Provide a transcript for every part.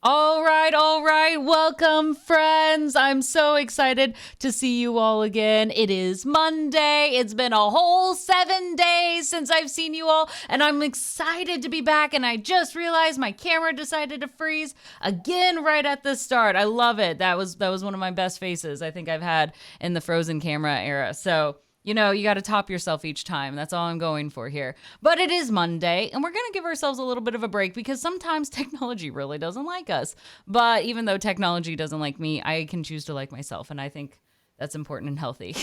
All right. Welcome, friends. I'm so excited to see you all again. It is Monday. It's been a whole 7 days since I've seen you all, and I'm excited to be back. And I just realized my camera decided to freeze again right at the start. I love it. That was one of my best faces I think I've had in the frozen camera era. So you got to top yourself each time. That's all I'm going for here. But it is Monday, and we're going to give ourselves a little bit of a break because sometimes technology really doesn't like us. But even though technology doesn't like me, I can choose to like myself, and I think that's important and healthy.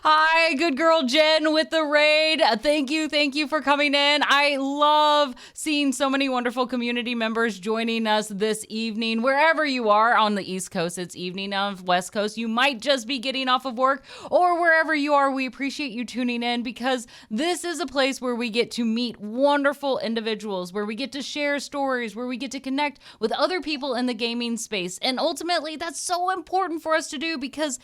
Hi, good girl Jen with the raid. Thank you for coming in. I love seeing so many wonderful community members joining us this evening. Wherever you are on the East Coast, it's evening. On the West Coast, you might just be getting off of work, or wherever you are, we appreciate you tuning in because this is a place where we get to meet wonderful individuals, where we get to share stories, where we get to connect with other people in the gaming space. And ultimately, that's so important for us to do because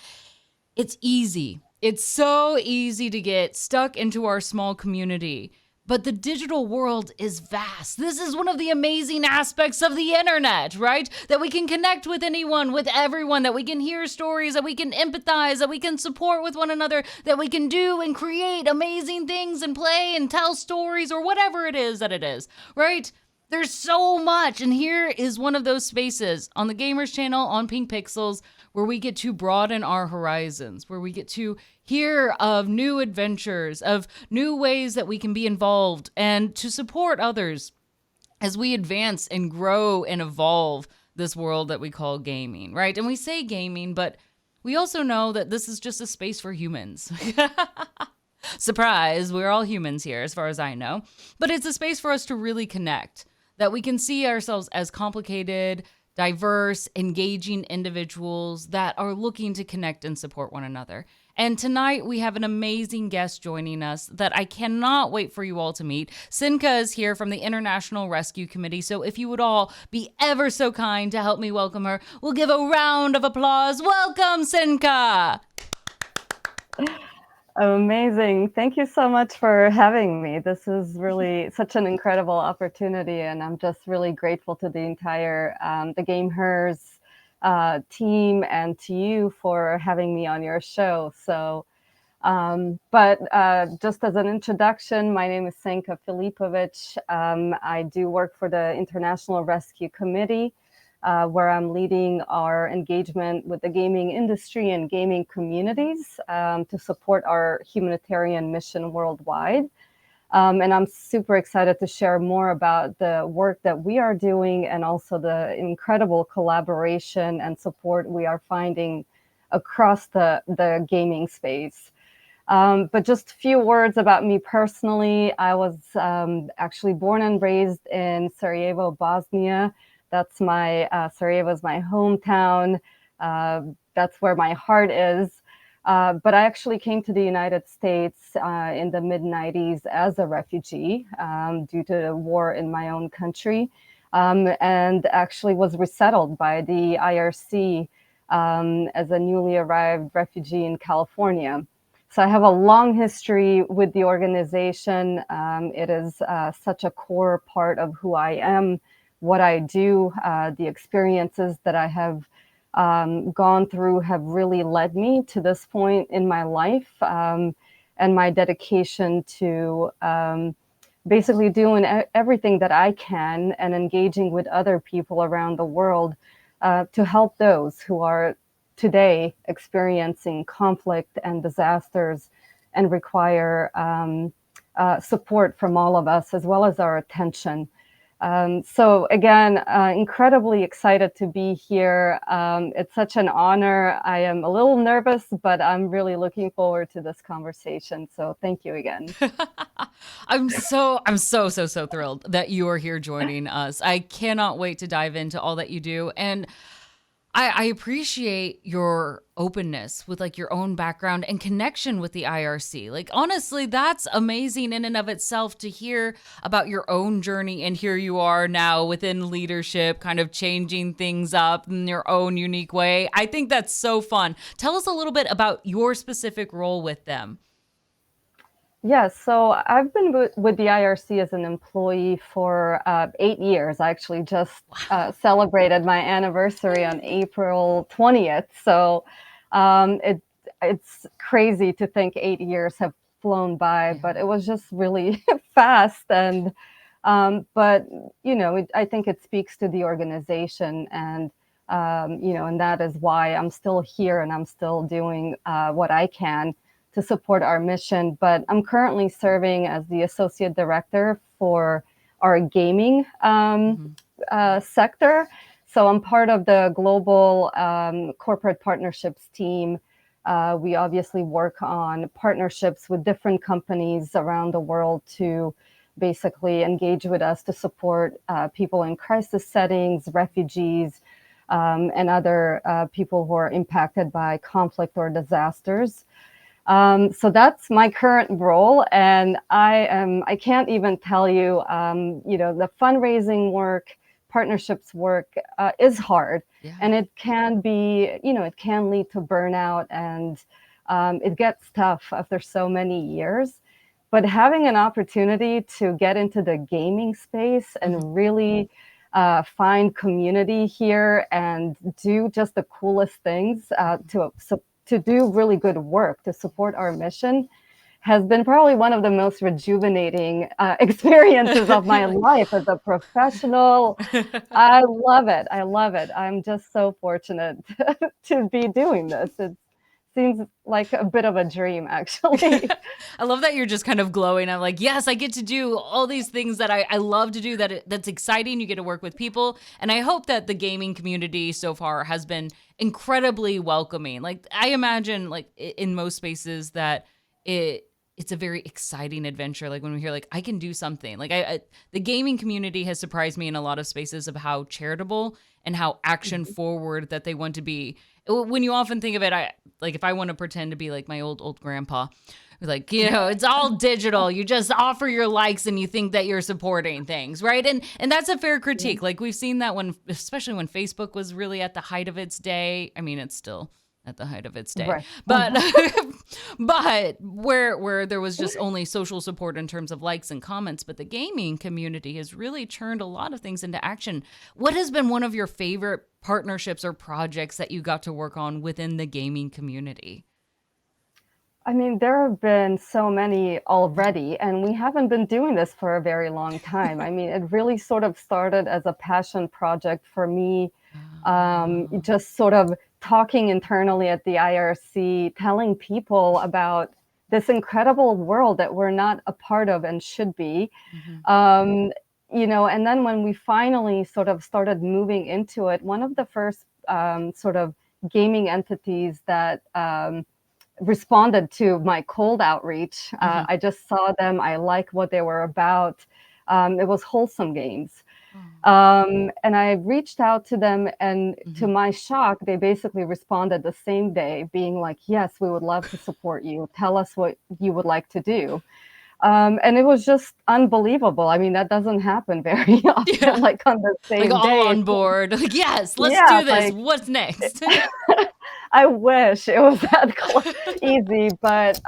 it's easy. It's so easy to get stuck into our small community. But the digital world is vast. This is one of the amazing aspects of the internet, right? That we can connect with anyone, with everyone, that we can hear stories, that we can empathize, that we can support with one another, that we can do and create amazing things and play and tell stories or whatever it is that it is, right? There's so much. And here is one of those spaces on the Gamers channel on Pink Pixels where we get to broaden our horizons, where we get to hear of new adventures, of new ways that we can be involved and to support others as we advance and grow and evolve this world that we call gaming, right? And we say gaming, but we also know that this is just a space for humans. Surprise, we're all humans here, as far as I know. But it's a space for us to really connect, that we can see ourselves as complicated, diverse, engaging individuals that are looking to connect and support one another. And tonight we have an amazing guest joining us that I cannot wait for you all to meet. Senka is here from the International Rescue Committee. So if you would all be ever so kind to help me welcome her, we'll give a round of applause. Welcome, Senka. Amazing. Thank you so much for having me. This is really such an incredible opportunity, and I'm just really grateful to the entire the Game Hers team and to you for having me on your show. But just as an introduction, my name is Senka Filipovic. I do work for the International Rescue Committee, where I'm leading our engagement with the gaming industry and gaming communities to support our humanitarian mission worldwide. And I'm super excited to share more about the work that we are doing and also the incredible collaboration and support we are finding across the gaming space. But just a few words about me personally. I was actually born and raised in Sarajevo, Bosnia. That's Sarajevo is my hometown. That's where my heart is. But I actually came to the United States in the mid-90s as a refugee due to the war in my own country, and actually was resettled by the IRC as a newly arrived refugee in California. So I have a long history with the organization. It is such a core part of who I am, what I do. The experiences that I have gone through have really led me to this point in my life, and my dedication to basically doing everything that I can and engaging with other people around the world to help those who are today experiencing conflict and disasters and require support from all of us as well as our attention. So again, incredibly excited to be here. It's such an honor. I am a little nervous, but I'm really looking forward to this conversation. So thank you again. I'm so thrilled that you are here joining us. I cannot wait to dive into all that you do. And I appreciate your openness with like your own background and connection with the IRC. Like, honestly, that's amazing in and of itself to hear about your own journey. And here you are now within leadership, kind of changing things up in your own unique way. I think that's so fun. Tell us a little bit about your specific role with them. Yeah, so I've been with the IRC as an employee for 8 years. I actually just celebrated my anniversary on Yay. April 20th. So it's crazy to think 8 years have flown by, Yeah. but it was just really fast. And but I think it speaks to the organization, and and that is why I'm still here and I'm still doing what I can to support our mission. But I'm currently serving as the associate director for our gaming Mhm. sector. So I'm part of the global corporate partnerships team. We obviously work on partnerships with different companies around the world to basically engage with us to support people in crisis settings, refugees, and other people who are impacted by conflict or disasters. So that's my current role, and I can't even tell you, the fundraising work, partnerships work is hard, Yeah. and it can be, it can lead to burnout, and it gets tough after so many years. But having an opportunity to get into the gaming space Mhm. and really find community here and do just the coolest things to do really good work to support our mission has been probably one of the most rejuvenating experiences of my You're like, life as a professional. I love it. I love it. I'm just so fortunate to be doing this. It seems like a bit of a dream, actually. I love that you're just kind of glowing. I'm like, yes, I get to do all these things that I love to do. That's exciting. You get to work with people, and I hope that the gaming community so far has been incredibly welcoming. Like I imagine, like in most spaces that it's a very exciting adventure. Like when we hear like I can do something. Like the gaming community has surprised me in a lot of spaces of how charitable and how action forward that they want to be. When you often think of it, I like if I want to pretend to be like my old grandpa, like, it's all digital. You just offer your likes and you think that you're supporting things, right? And that's a fair critique. Like we've seen that when, especially when Facebook was really at the height of its day. I mean, it's still at the height of its day, Right. but but where there was just only social support in terms of likes and comments. But the gaming community has really turned a lot of things into action. What has been one of your favorite partnerships or projects that you got to work on within the gaming community? I mean, there have been so many already, and we haven't been doing this for a very long time. I mean, it really sort of started as a passion project for me, Oh. just sort of talking internally at the IRC, telling people about this incredible world that we're not a part of and should be. Mhm. Um, and then when we finally sort of started moving into it, one of the first sort of gaming entities that responded to my cold outreach. Mhm. I just saw them. I like what they were about. It was Wholesome Games. Oh. And I reached out to them, and to Mhm. my shock, they basically responded the same day, being like, "Yes, we would love to support you. Tell us what you would like to do." And it was just unbelievable. I mean, that doesn't happen very Yeah. often, like on the Like same all day. on board. Like, yes, let's Yeah, do this. like What's next? I wish it was that easy, but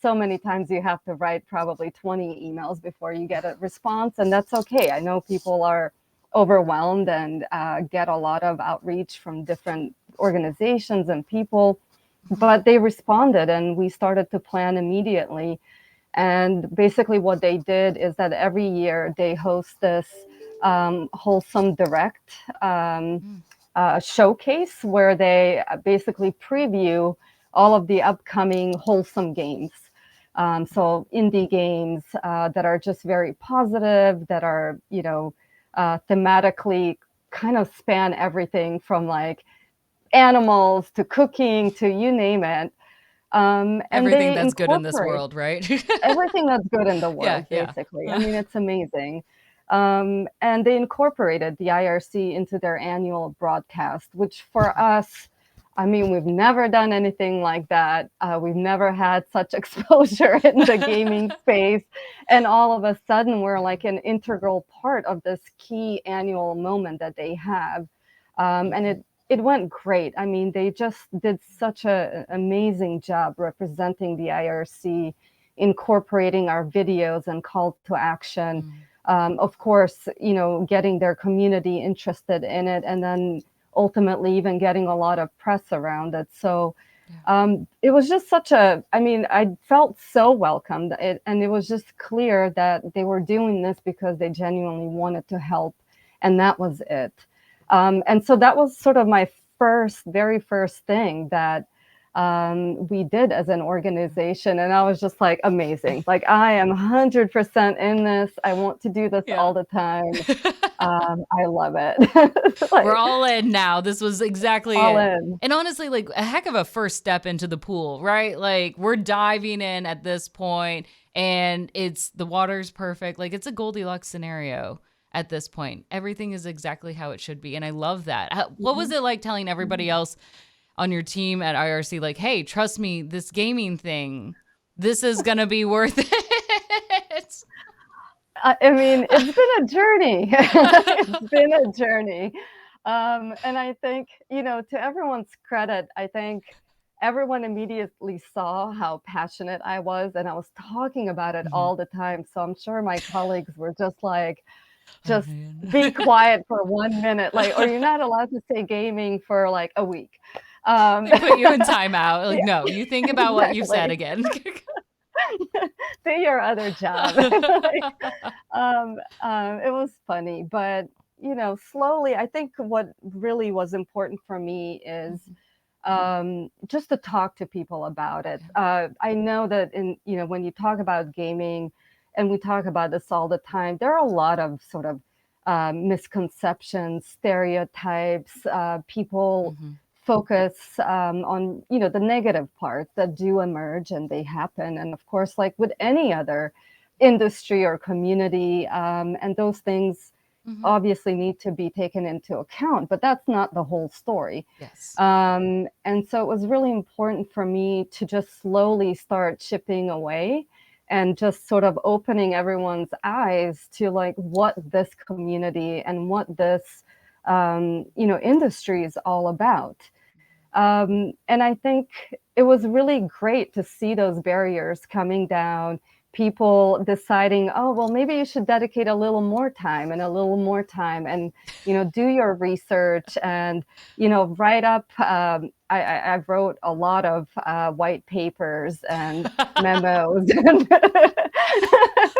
so many times you have to write probably 20 emails before you get a response, and that's okay. I know people are overwhelmed and get a lot of outreach from different organizations and people, Mhm. but they responded, and we started to plan immediately. And basically, what they did is that every year they host this Wholesome Direct Mm. showcase where they basically preview all of the upcoming wholesome games. So indie games that are just very positive, that are thematically kind of span everything from like animals to cooking to you name it. And Everything they that's good in this incorporate world, right? everything that's good in the Yeah, world, yeah. basically. I mean, it's amazing. And they incorporated the IRC into their annual broadcast, which for us, I mean, we've never done anything like that. We've never had such exposure in the gaming space. And all of a sudden, we're like an integral part of this key annual moment that they have. And Mhm. it went great. I mean, they just did such an amazing job representing the IRC incorporating our videos and call to action. Of course, getting their community interested in it, and then ultimately even getting a lot of press around it. So it was just I felt so welcomed, and it was just clear that they were doing this because they genuinely wanted to help, and that was it. And so that was sort of my very first thing that we did as an organization. And I was just like, amazing. Like, I am 100% in this. I want to do this all the time. I love it. We're all in now. This was exactly all it. in. And honestly, like a heck of a first step into the pool, right? Like we're diving in at this point and the water's perfect. Like it's a Goldilocks scenario at this point. Everything is exactly how it should be. And I love that. What was it like telling everybody else on your team at IRC, like, hey, trust me, this gaming thing, this is going to be worth it? I mean, it's been a journey. It's been a journey. And I think, to everyone's credit, I think everyone immediately saw how passionate I was, and I was talking about it all the time. So I'm sure my colleagues were just like, be quiet for 1 minute, like, or you're not allowed to say gaming for like a week. They put you in timeout. Like, no, you think about what you've said again. Do your other job. It was funny, but slowly, I think what really was important for me is just to talk to people about it. I know that when you talk about gaming, and we talk about this all the time, there are a lot of sort of misconceptions, stereotypes. People focus on the negative parts that do emerge, and they happen. And of course, like with any other industry or community, and those things obviously need to be taken into account, but that's not the whole story. Yes. And so it was really important for me to just slowly start chipping away and just sort of opening everyone's eyes to like what this community and what this industry is all about. And I think it was really great to see those barriers coming down, people deciding, oh, well, maybe you should dedicate a little more time and a little more time and, do your research and, write up. I wrote a lot of white papers and memos.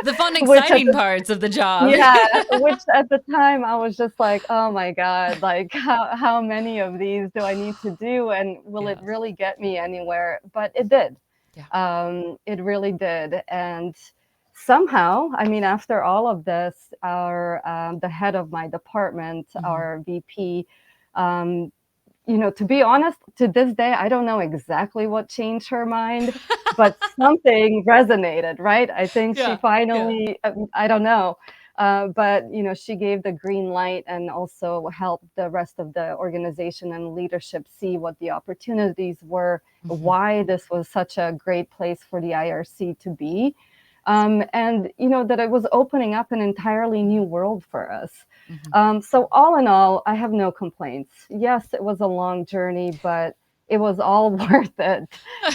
The fun, exciting parts of the job. Yeah, which at the time I was just like, oh my God, like how many of these do I need to do? And will it really get me anywhere? But it did. Yeah. It really did. And somehow, I mean, after all of this, the head of my department, our VP, to be honest, to this day, I don't know exactly what changed her mind, but something resonated, right? I think she finally, I don't know, but, she gave the green light and also helped the rest of the organization and leadership see what the opportunities were, why this was such a great place for the IRC to be. And, that it was opening up an entirely new world for us. So all in all, I have no complaints. Yes, it was a long journey, but it was all worth it.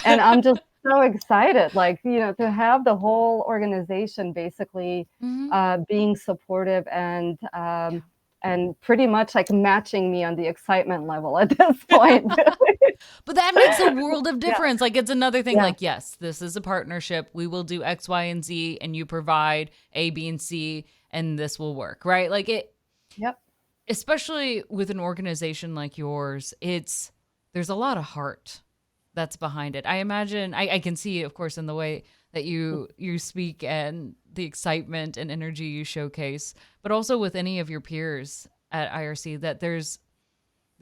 And I'm just so excited, like, to have the whole organization basically being supportive and pretty much like matching me on the excitement level at this point. But that makes a world of difference. Like it's another thing like, yes, this is a partnership. We will do X, Y, and Z, and you provide A, B, and C, and this will work, right? Like it. Yep. Especially with an organization like yours, there's a lot of heart that's behind it. I imagine, I can see, of course, in the way that you speak and the excitement and energy you showcase, but also with any of your peers at IRC, that there's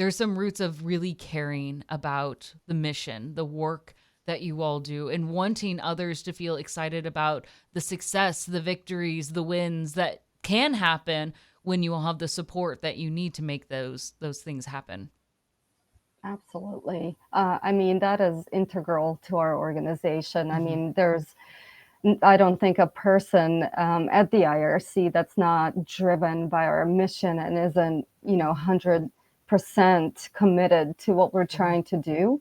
some roots of really caring about the mission, the work that you all do, and wanting others to feel excited about the success, the victories, the wins that can happen when you all have the support that you need to make those things happen. Absolutely. I mean, that is integral to our organization. I mean, I don't think a person at the IRC that's not driven by our mission and isn't, 100% committed to what we're trying to do.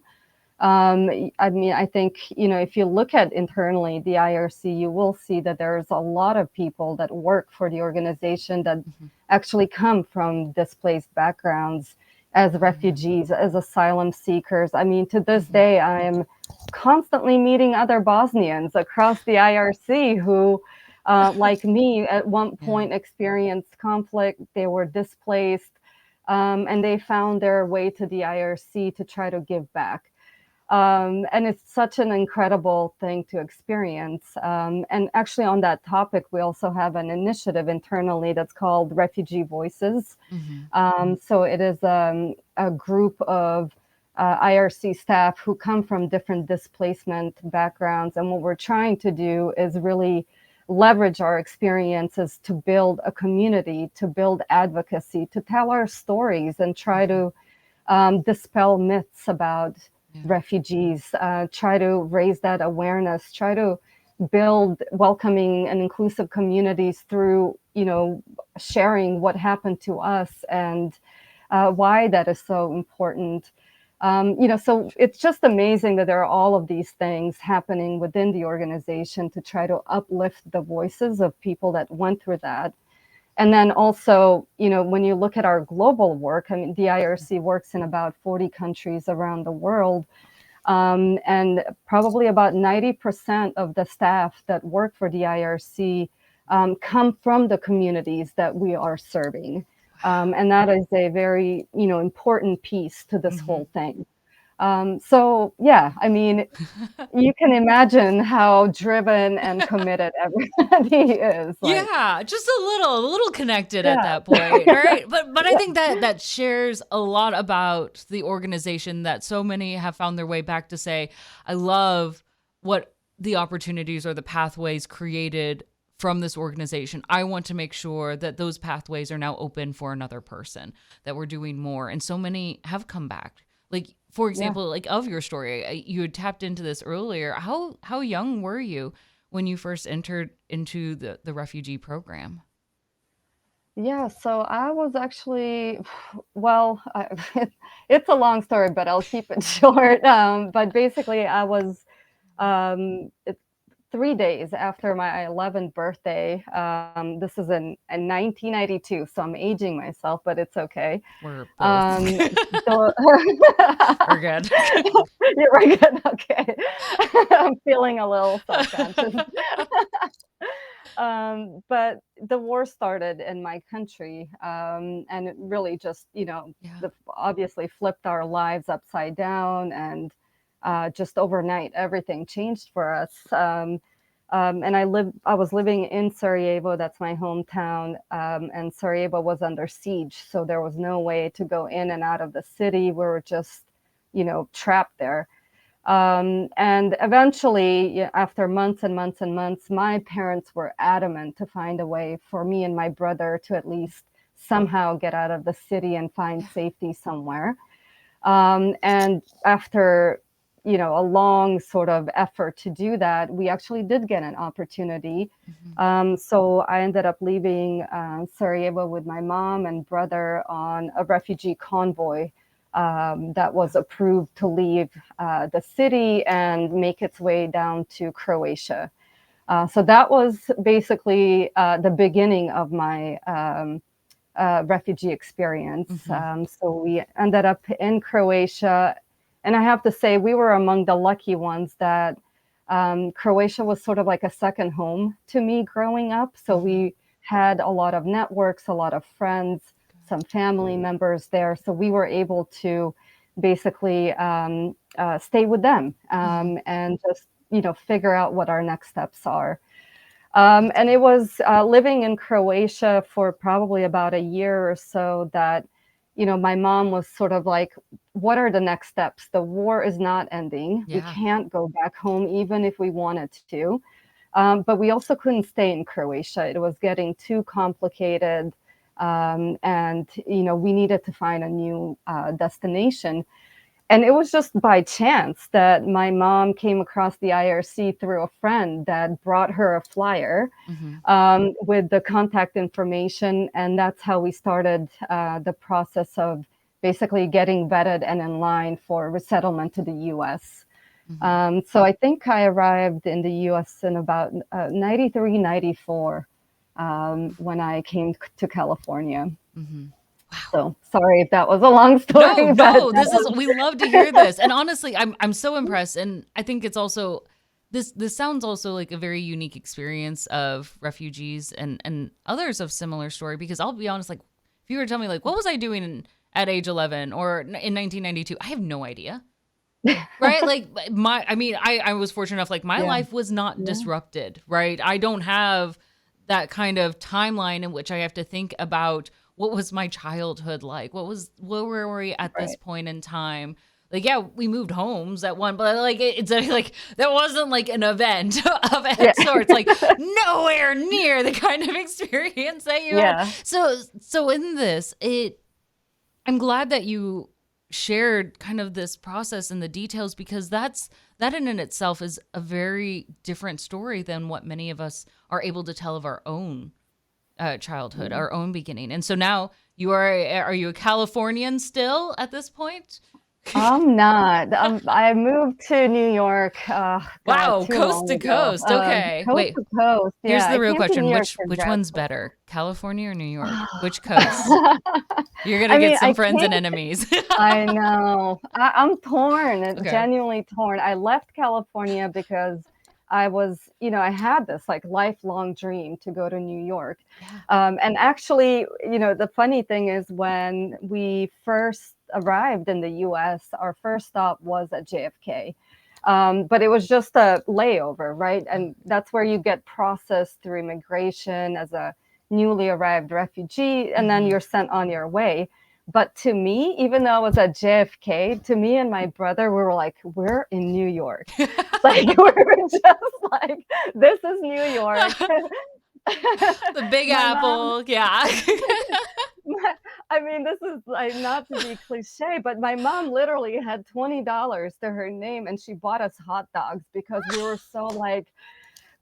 I mean, I think, if you look at internally the IRC, you will see that there's a lot of people that work for the organization that Mhm. actually come from displaced backgrounds as refugees, as asylum seekers. I mean, to this Mhm. day, I am constantly meeting other Bosnians across the IRC who, like me, at one Yeah. point experienced conflict. They were displaced, and they found their way to the IRC to try to give back. And it's such an incredible thing to experience. And actually, on that topic, we also have an initiative internally that's called Refugee Voices. Mhm. So it is a group of IRC staff who come from different displacement backgrounds. And what we're trying to do is really leverage our experiences to build a community, to build advocacy, to tell our stories and try Mhm. to dispel myths about Yeah. refugees, try to raise that awareness, try to build welcoming and inclusive communities through, sharing what happened to us and why that is so important. So it's just amazing that there are all of these things happening within the organization to try to uplift the voices of people that went through that. And then also, when you look at our global work, I mean, the IRC works in about 40 countries around the world. And probably about 90% of the staff that work for the IRC come from the communities that we are serving. And that is a very, important piece to this Mhm. whole thing. So, yeah, I mean, you can imagine how driven and committed everybody is. Like, Yeah, just a little connected at yeah. that point, right? But I think that that shares a lot about the organization that so many have found their way back to say, I love what the opportunities or the pathways created from this organization. I want to make sure that those pathways are now open for another person, that we're doing more. And so many have come back. Like for Yeah. example, like of your story, you had tapped into this earlier. How young were you when you first entered into the refugee program? Yeah, so I was actually, well, it's a long story, but I'll keep it short. But basically, I was um, it- 3 days after my 11th birthday. This is in 1992, so I'm aging myself, but it's okay. We're both. Um, the We're good. You're very good. Okay, I'm feeling a little self-conscious. But the war started in my country, and it really just, Yeah. obviously flipped our lives upside down, and just overnight, everything changed for us. And I was living in Sarajevo, that's my hometown, and Sarajevo was under siege, so there was no way to go in and out of the city. We were just, trapped there. And eventually, after months and months and months, my parents were adamant to find a way for me and my brother to at least somehow get out of the city and find Yeah. safety somewhere. And after, a long sort of effort to do that, we actually did get an opportunity. Hmm. So I ended up leaving Sarajevo with my mom and brother on a refugee convoy that was approved to leave the city and make its way down to Croatia. So that was basically the beginning of my refugee experience. Hmm. So we ended up in Croatia. And I have to say, we were among the lucky ones that Croatia was sort of like a second home to me growing up. So Hmm. we had a lot of networks, a lot of friends, some family members there. So we were able to basically stay with them Hmm. and just, figure out what our next steps are. That's And it was living in Croatia for probably about a year or so that, my mom was sort of like, what are the next steps? The war is not ending. We yeah. can't go back home, even if we wanted to. But we also couldn't stay in Croatia. It was getting too complicated. And, we needed to find a new destination. And it was just by chance that my mom came across the IRC through a friend that brought her a flyer Hmm. with the contact information. And that's how we started the process of basically getting vetted and in line for resettlement to the US. Mhm. So I think I arrived in the US in about 93, 94 when I came to California. Mhm. Wow. So sorry if that was a long No, story, but no, that this is was, we love to hear this. And honestly, I'm so impressed, and I think it's also this sounds also like a very unique experience of refugees and others of similar story, because I'll be honest, like if you were to tell me like what was I doing at age 11 or in 1992, I have no idea. Right? Like I mean, I was fortunate enough, like my yeah, life was not yeah, disrupted, right? I don't have that kind of timeline in which I have to think about what was my childhood like? Where were we at this right. point in time? Like, yeah, we moved homes at one, but like it's like that wasn't like an event of Yeah, any sorts, like nowhere near the kind of experience that you had. yeah. So in this, I'm glad that you shared kind of this process and the details, because that in itself is a very different story than what many of us are able to tell of our own childhood, our own beginning. And so now are you a Californian still at this point? I'm not. I moved to New York, God, Wow, too coast long to ago. coast. Okay. Coast Wait, to coast. here's Yeah, the I real came to question. New York Which for which grad one's school. better? California or New York? Which coast? You're going to I get mean, some I friends came and enemies. I know. I'm torn, Okay. genuinely torn. I left California because I was, I had this like lifelong dream to go to New York. Yeah. And actually, the funny thing is when we first arrived in the US, our first stop was at JFK. But it was just a layover, right? And that's where you get processed through immigration as a newly arrived refugee, and then Mhm. you're sent on your way. But to me, even though I was at JFK, to me and my brother, we were like, we're in New York. Like, we were just like, this is New York. The Big My mom, Apple. Yeah. I mean, this is like not to be cliche, but my mom literally had $20 to her name and she bought us hot dogs because we were so like,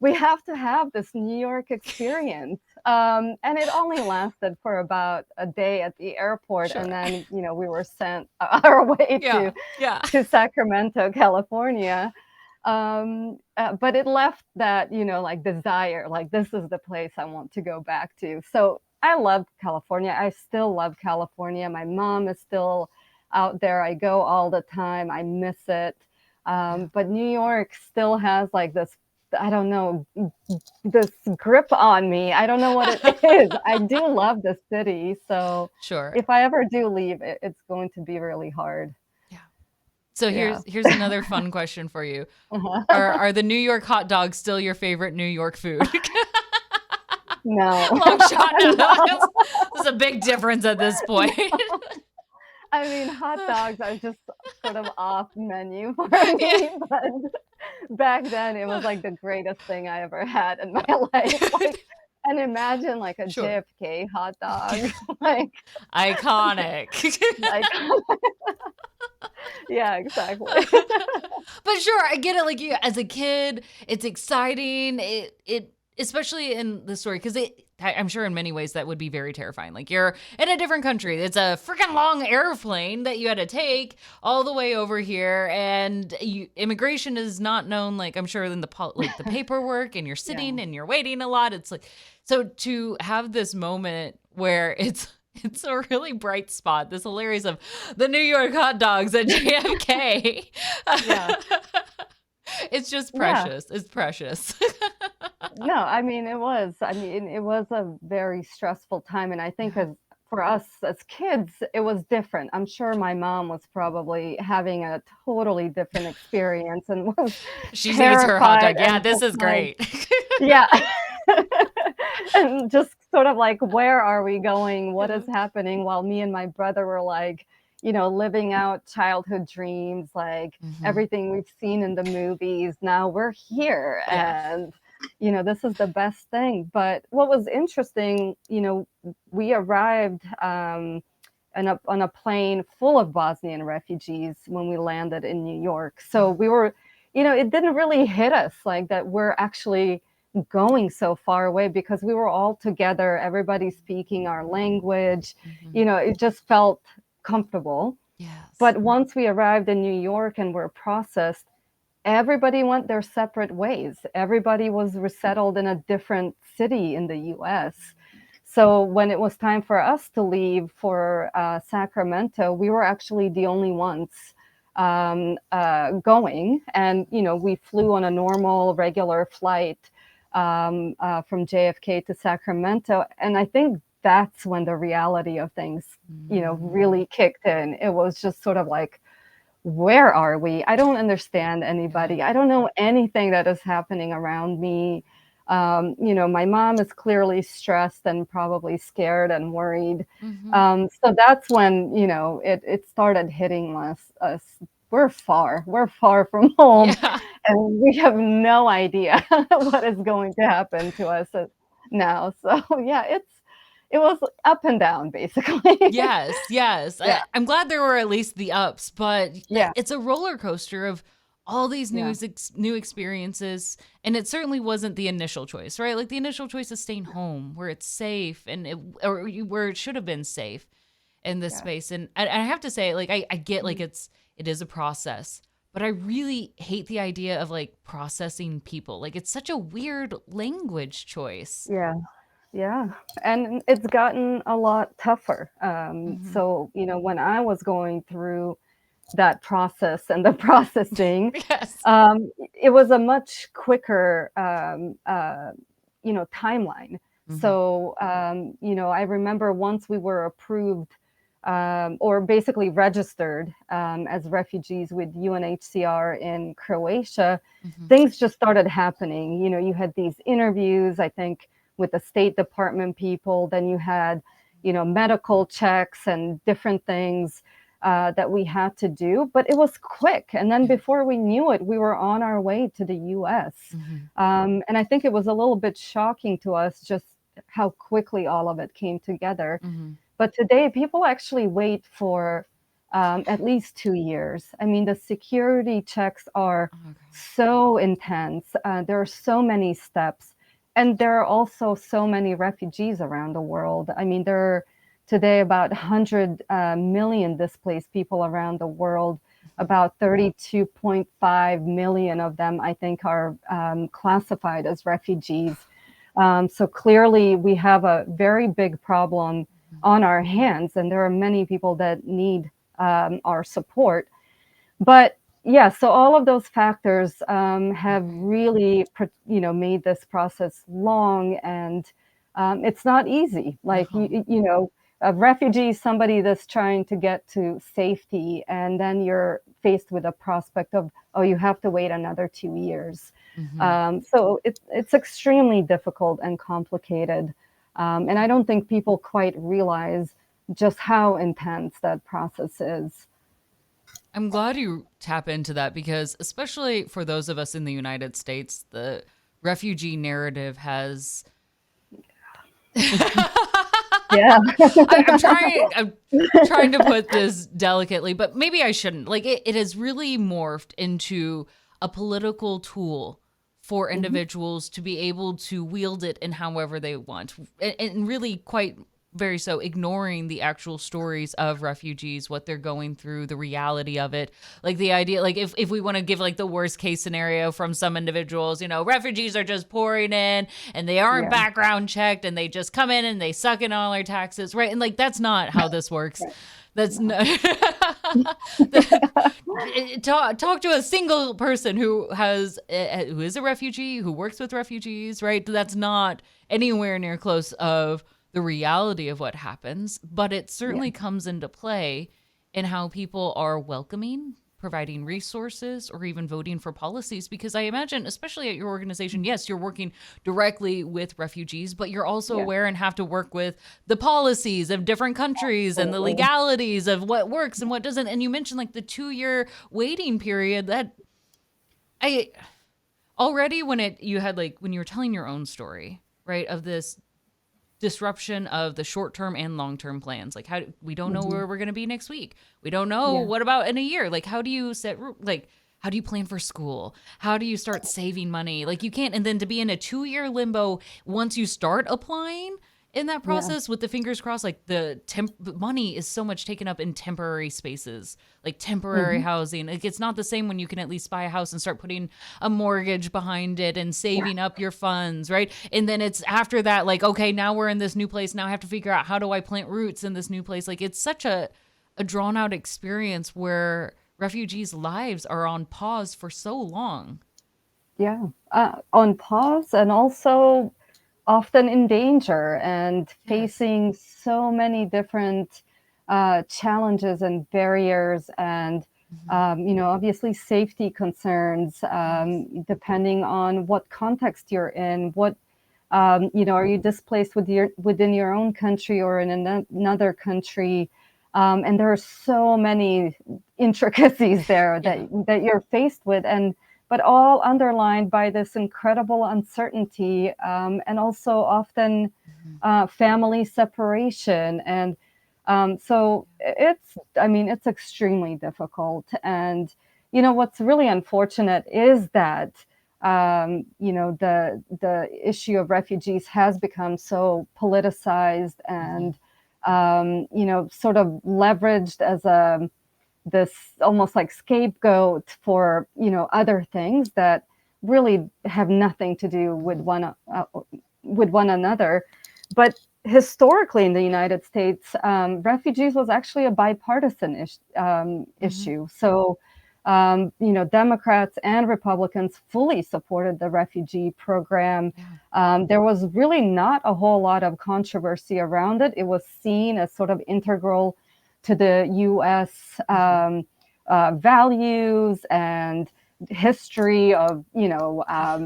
we have to have this New York experience. And it only lasted for about a day at the airport. And Sure. then, we were sent our way Yeah. Yeah. to Sacramento, California. But it left that, like desire, like this is the place I want to go back to. So I love California. I still love California. My mom is still out there. I go all the time. I miss it. Yeah. But New York still has like this, I don't know, this grip on me. I don't know what it is. I do love the city. So Sure. if I ever do leave, it's going to be really hard. Yeah. So Yeah. here's another fun question for you. Uh-huh. Are the New York hot dogs still your favorite New York food? No. Long shot. No. No. There's a big difference at this point. I mean, hot dogs are just sort of off menu for Yeah. me, but back then it was like the greatest thing I ever had in my life. Like, and imagine like a Sure. JFK hot dog, like, Iconic. like, yeah, exactly. But sure, I get it. Like you, as a kid, it's exciting. It especially in the story, because I'm sure in many ways that would be very terrifying. Like you're in a different country. It's a freaking long airplane that you had to take all the way over here, and immigration is not known. Like I'm sure in like the paperwork, and you're Yeah. sitting and you're waiting a lot. It's like so to have this moment where it's a really bright spot. This hilarious of the New York hot dogs at JFK. Yeah. It's just Yeah. precious. It's precious. No, I mean, it was a very stressful time. And I think Yeah. as for us as kids, it was different. I'm sure my mom was probably having a totally different experience and was She eats her hot terrified dog. Yeah, and this just is like, great. yeah. And just sort of like, where are we going? What Yeah. is happening? While me and my brother were like, living out childhood dreams, like Hmm. everything we've seen in the movies. Now we're here Yeah. and, this is the best thing. But what was interesting, we arrived on a plane full of Bosnian refugees when we landed in New York. So we were, it didn't really hit us like that we're actually going so far away because we were all together, everybody speaking our language. Hmm. It just felt comfortable. Yes. But once we arrived in New York and were processed, everybody went their separate ways. Everybody was resettled in a different city in the US. So when it was time for us to leave for Sacramento, we were actually the only ones going. And, we flew on a normal, regular flight from JFK to Sacramento. And I think that's when the reality of things, really kicked in. It was just sort of like, where are we? I don't understand anybody. I don't know anything that is happening around me. My mom is clearly stressed and probably scared and worried. Mm-hmm. So that's when, it started hitting us. We're far from home, Yeah. and we have no idea what is going to happen to us now. So yeah, it was up and down basically. Yes, yes. Yeah, I'm glad there were at least the ups, but yeah, it's a roller coaster of all these yeah, new experiences, and it certainly wasn't the initial choice, right? Like the initial choice is staying home where it's safe where it should have been safe in this yeah. space. And I have to say, like I get like it is a process, but I really hate the idea of like processing people. Like it's such a weird language choice. Yeah. Yeah, and it's gotten a lot tougher. Hmm. So, when I was going through that process and the processing, Yes. it was a much quicker, timeline. Hmm. So, I remember once we were approved or basically registered as refugees with UNHCR in Croatia, Hmm. things just started happening. You had these interviews, I think, with the State Department people. Then you had, medical checks and different things that we had to do. But it was quick. And then Yeah. before we knew it, we were on our way to the US. Hmm. And I think it was a little bit shocking to us just how quickly all of it came together. Hmm. But today, people actually wait for at least 2 years. I mean, the security checks are Oh God. so intense. There are so many steps. And there are also so many refugees around the world. I mean, there are today about 100 million displaced people around the world. About 32.5 million of them, I think, are classified as refugees. So clearly, we have a very big problem on our hands, and there are many people that need our support. But yeah, so all of those factors have really, made this process long, and it's not easy. Like No. a refugee is somebody that's trying to get to safety, and then you're faced with a prospect of, oh, you have to wait another 2 years. Hmm. So it's extremely difficult and complicated, and I don't think people quite realize just how intense that process is. I'm glad you tap into that because, especially for those of us in the United States, the refugee narrative has. Yeah. I'm trying to put this delicately, but maybe I shouldn't. Like it has really morphed into a political tool for Mhm. individuals to be able to wield it in however they want, and really quite very so ignoring the actual stories of refugees, what they're going through, the reality of it. Like the idea, like if we want to give like the worst case scenario from some individuals, refugees are just pouring in and they aren't Yeah. background checked and they just come in and they suck in all our taxes, right? And like that's not how this works. Right. That's No. not. Talk to a single person who is a refugee, who works with refugees, right? That's not anywhere near close of the reality of what happens, but it Yeah. certainly comes into play in how people are welcoming, providing resources, or even voting for policies. Because I imagine, especially at your organization, yes, you're working directly with refugees, but you're also Yeah. aware and have to work with the policies of different countries and the Absolutely. legalities of what works and what doesn't. And you mentioned like the 2 year waiting period that I already you had like when you were telling your own story, right, of this disruption of the short-term and long-term plans. Like we don't know Mhm. where we're going to be next week. We don't know Yeah. what about in a year. Like how do you how do you plan for school? How do you start saving money? Like you can't, and then to be in a 2 year limbo once you start applying, in that Yeah. process with the fingers crossed, like the money is so much taken up in temporary spaces, like temporary Hmm. housing. Like it's not the same when you can at least buy a house and start putting a mortgage behind it and Yeah. saving up your funds, right? And then it's after that, like, okay, now we're in this new place. Now I have to figure out how do I plant roots in this new place. Like it's such a drawn out experience where refugees' lives are on pause for so long. Yeah. On pause and also often in danger and Yes. facing so many different challenges and barriers and Hmm. obviously safety concerns, Yes. depending on what context you're in, what are you displaced within your own country or in another country, and there are so many intricacies there that Yeah. you're faced with, and but all underlined by this incredible uncertainty, and also often Hmm. family separation. And so it's extremely difficult. And what's really unfortunate is that the issue of refugees has become so politicized Hmm. and sort of leveraged as a this almost like scapegoat for other things that really have nothing to do Hmm. with one another. But historically in the United States, refugees was actually a bipartisan Hmm. issue. So Democrats and Republicans fully supported the refugee program. Yeah. There was really not a whole lot of controversy around it. It was seen as sort of integral to the U.S. Hmm. Values and history of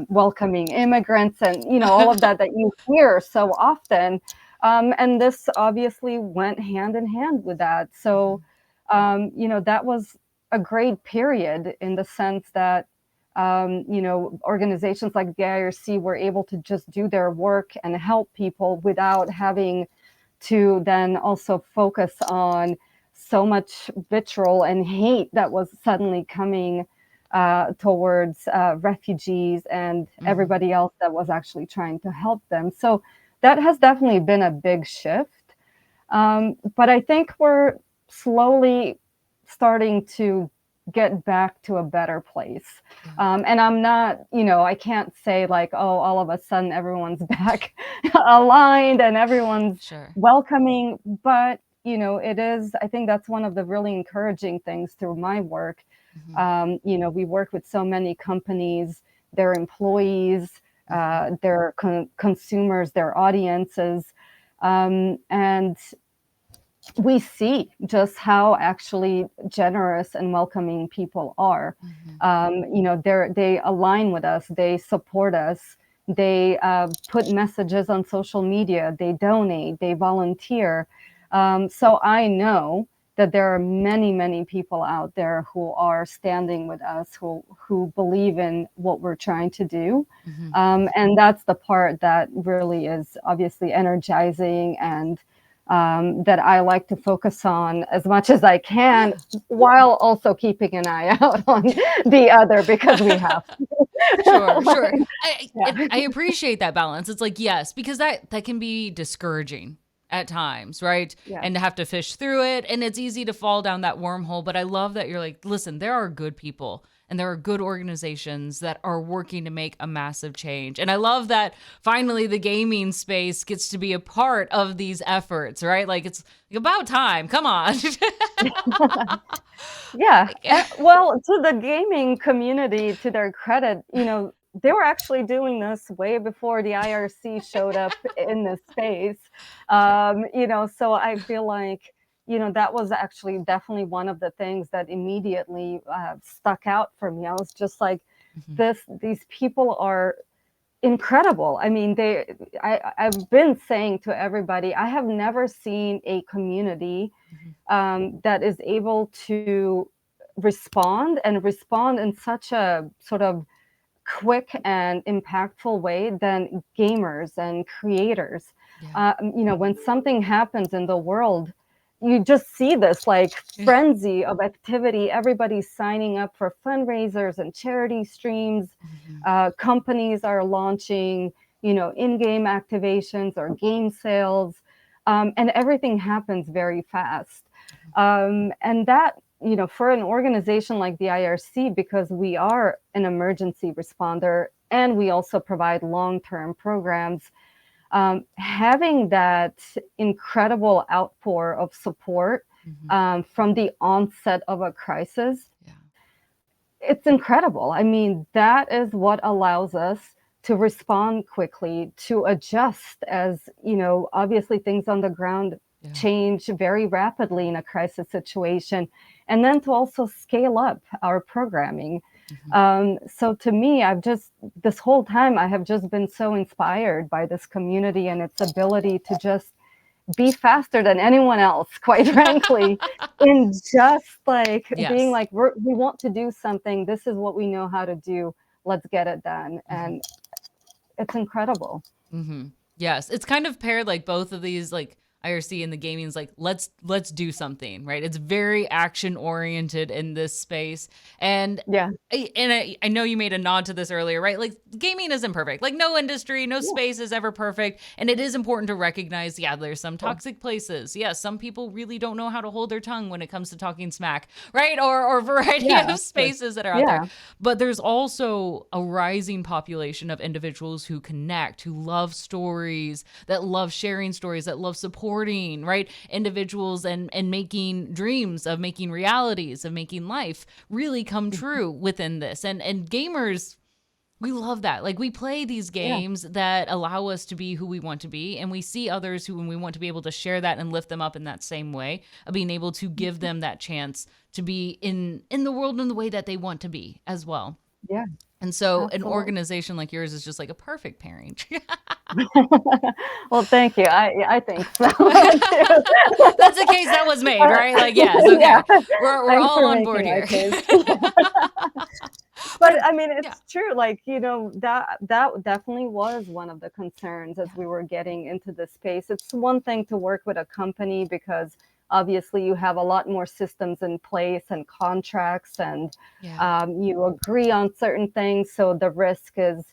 welcoming immigrants and all of that you hear so often. And this obviously went hand in hand with that. So Hmm. that was a great period in the sense that organizations like the IRC were able to just do their work and help people without having to then also focus on so much vitriol and hate that was suddenly coming towards refugees and Hmm. everybody else that was actually trying to help them. So that has definitely been a big shift. But I think we're slowly starting to get back to a better place. Yeah. And I'm not, I can't say like, oh, all of a sudden everyone's back aligned and everyone's Sure. welcoming. But, it is, I think that's one of the really encouraging things through my work. Hmm. We work with so many companies, their employees, Hmm. their consumers, their audiences. And we see just how actually generous and welcoming people are. Hmm. They align with us, they support us, they put messages on social media, they donate, they volunteer. So I know that there are many, many people out there who are standing with us, who believe in what we're trying to do. Hmm. And that's the part that really is obviously energizing and that I like to focus on as much as I can, Yeah. while also keeping an eye out on the other because we have Sure, sure. right? Yeah. I appreciate that balance. It's like yes, because that can be discouraging at times, right? Yeah. And to have to fish through it, and it's easy to fall down that wormhole. But I love that you're like, listen, there are good people and there are good organizations that are working to make a massive change. And I love that finally the gaming space gets to be a part of these efforts, right? Like it's about time. Come on. Yeah. Like, Well, to the gaming community, to their credit, they were actually doing this way before the IRC showed up in this space. sure. So I feel like, that was actually definitely one of the things that immediately stuck out for me. I was just like, Hmm. these people are incredible. I mean, I've been saying to everybody, I have never seen a community Hmm. that is able to respond in such a sort of quick and impactful way than gamers and creators. Yeah. When something happens in the world, you just see this like Yeah. frenzy of activity. Everybody's signing up for fundraisers and charity streams. Hmm. Companies are launching in-game activations or game sales, and everything happens very fast. And that, for an organization like the IRC, because we are an emergency responder and we also provide long-term programs, having that incredible outpour of support from the onset of a crisis, it's incredible. I mean, that is what allows us to respond quickly, to adjust as, obviously things on the ground change very rapidly in a crisis situation, and then to also scale up our programming. So to me, this whole time, I have just been so inspired by this community and its ability to just be faster than anyone else, quite frankly, in just being like, we want to do something. This is what we know how to do. Let's get it done. And it's incredible. Yes. It's kind of paired like both of these, like IRC and the gaming is like, let's do something, right? It's very action oriented in this space. And I know you made a nod to this earlier, right? Like gaming isn't perfect. Like no industry, no space is ever perfect. And it is important to recognize, there's some toxic places. Some people really don't know how to hold their tongue when it comes to talking smack, right? Or a variety of spaces that are out there. But there's also a rising population of individuals who connect, who love stories, that love sharing stories, that love supporting, right, individuals and making dreams of making realities of making life really come true within this. And gamers, we love that. Like we play these games that allow us to be who we want to be, and we see others who, and we want to be able to share that and lift them up in that same way of being able to give them that chance to be in the world in the way that they want to be as well. And so an organization like yours is just like a perfect pairing. Well, thank you. I think so. That's the case that was made, right? Like, yes, okay. We're all on board here. But I mean, it's true. Like, that definitely was one of the concerns as we were getting into this space. It's one thing to work with a company because obviously you have a lot more systems in place and contracts, and you agree on certain things. So the risk is,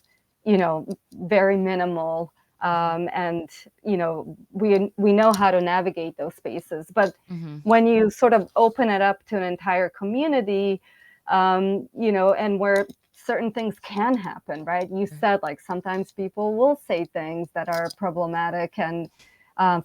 very minimal. And, we know how to navigate those spaces. But when you sort of open it up to an entire community, and where certain things can happen, right? You said like sometimes people will say things that are problematic and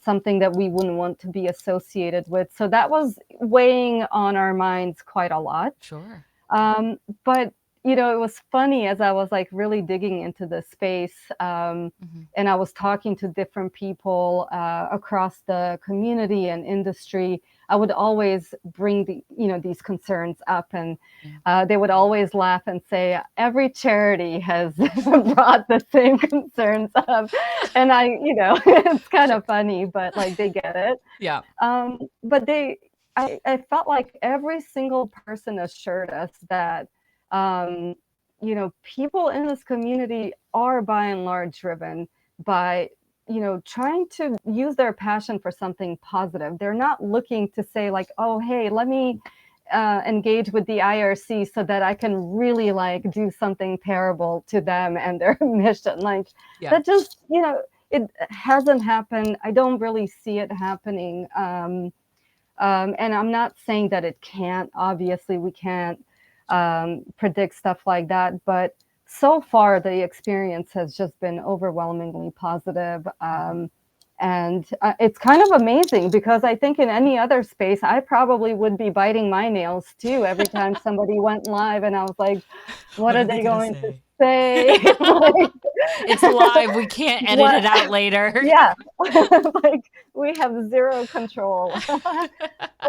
something that we wouldn't want to be associated with. So that was weighing on our minds quite a lot. Sure. But it was funny as I was like really digging into the space, and I was talking to different people across the community and industry. I would always bring these concerns up, and they would always laugh and say, every charity has brought the same concerns up. And it's kind of funny, but like they get it. But I felt like every single person assured us that people in this community are by and large driven by, trying to use their passion for something positive. They're not looking to say like, oh, hey, let me engage with the IRC so that I can really like do something terrible to them and their mission. Like that just, it hasn't happened. I don't really see it happening. And I'm not saying that it can't. Obviously, we can't predict stuff like that, but so far the experience has just been overwhelmingly positive. And it's kind of amazing because I think in any other space, I probably would be biting my nails too every time somebody went live and I was like, what are they going to say? Like, it's live. We can't edit it out later. Like we have zero control. But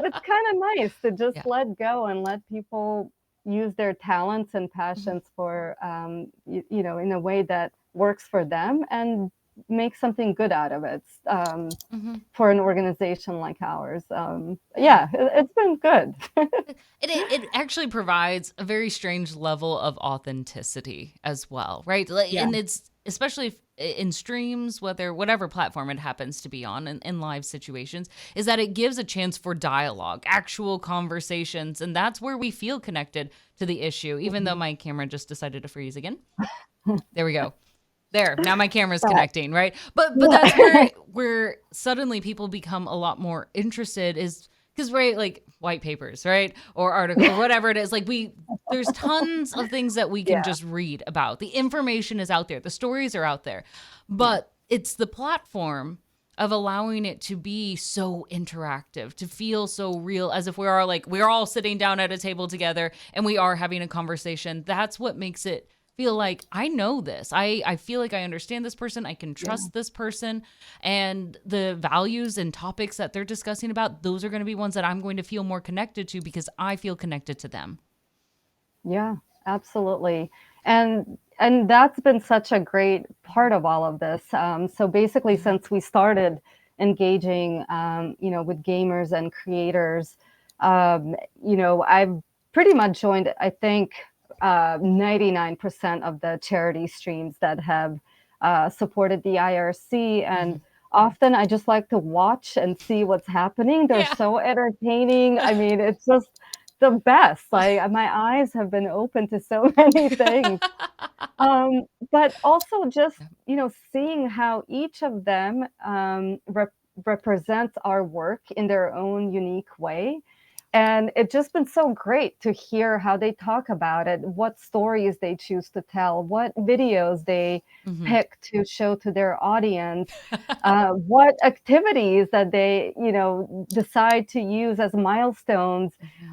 it's kind of nice to just let go and let people use their talents and passions for, in a way that works for them and make something good out of it for an organization like ours. It's been good. It actually provides a very strange level of authenticity as well, right? And it's especially in streams, whatever platform it happens to be on in live situations, is that it gives a chance for dialogue, actual conversations. And that's where we feel connected to the issue, even though my camera just decided to freeze again. There we go. There, now my camera's But connecting, right? But that's yeah. where suddenly people become a lot more interested is because, right, like white papers, right? Or article or whatever it is. Like there's tons of things that we can Yeah. just read about. The information is out there. The stories are out there. Yeah. But it's the platform of allowing it to be so interactive, to feel so real, as if we're all sitting down at a table together and we are having a conversation. That's what makes it feel like I know this. I feel like I understand this person. I can Yeah. trust this person. And the values and topics that they're discussing about, those are going to be ones that I'm going to feel more connected to because I feel connected to them. Yeah, absolutely. And that's been such a great part of all of this. So basically, Yeah. since we started engaging, with gamers and creators, I've pretty much joined, I think, 99% of the charity streams that have supported the IRC. Mm-hmm. And often I just like to watch and see what's happening. They're Yeah. so entertaining. I mean, it's just the best. Like my eyes have been open to so many things. But also just, seeing how each of them represents our work in their own unique way. And it's just been so great to hear how they talk about it, what stories they choose to tell, what videos they Mm-hmm. pick to show to their audience, what activities that they, decide to use as milestones,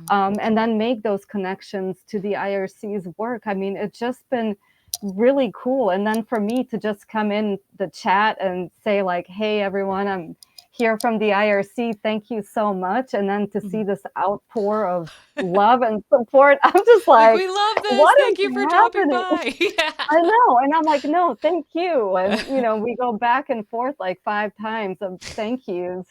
Mm-hmm. and then make those connections to the IRC's work. I mean, it's just been really cool. And then for me to just come in the chat and say like, hey, everyone, I'm here from the IRC. Thank you so much. And then to see this outpour of love and support, I'm just Like, like, we love this. what Thank is you for dropping happening? by. I know. And I'm like, no, thank you. And, we go back and forth like 5 times of thank yous.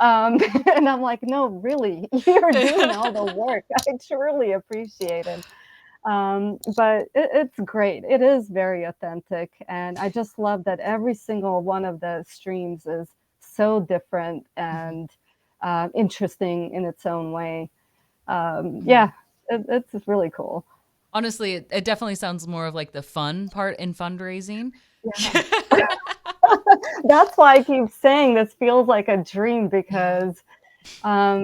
And I'm like, no, really, you're doing all the work. I truly appreciate it. But it's great. It is very authentic. And I just love that every single one of the streams is so different and interesting in its own way. Mhm. Yeah, it's really cool. Honestly, it definitely sounds more of like the fun part in fundraising. Yeah. That's why I keep saying this feels like a dream Yeah. because, I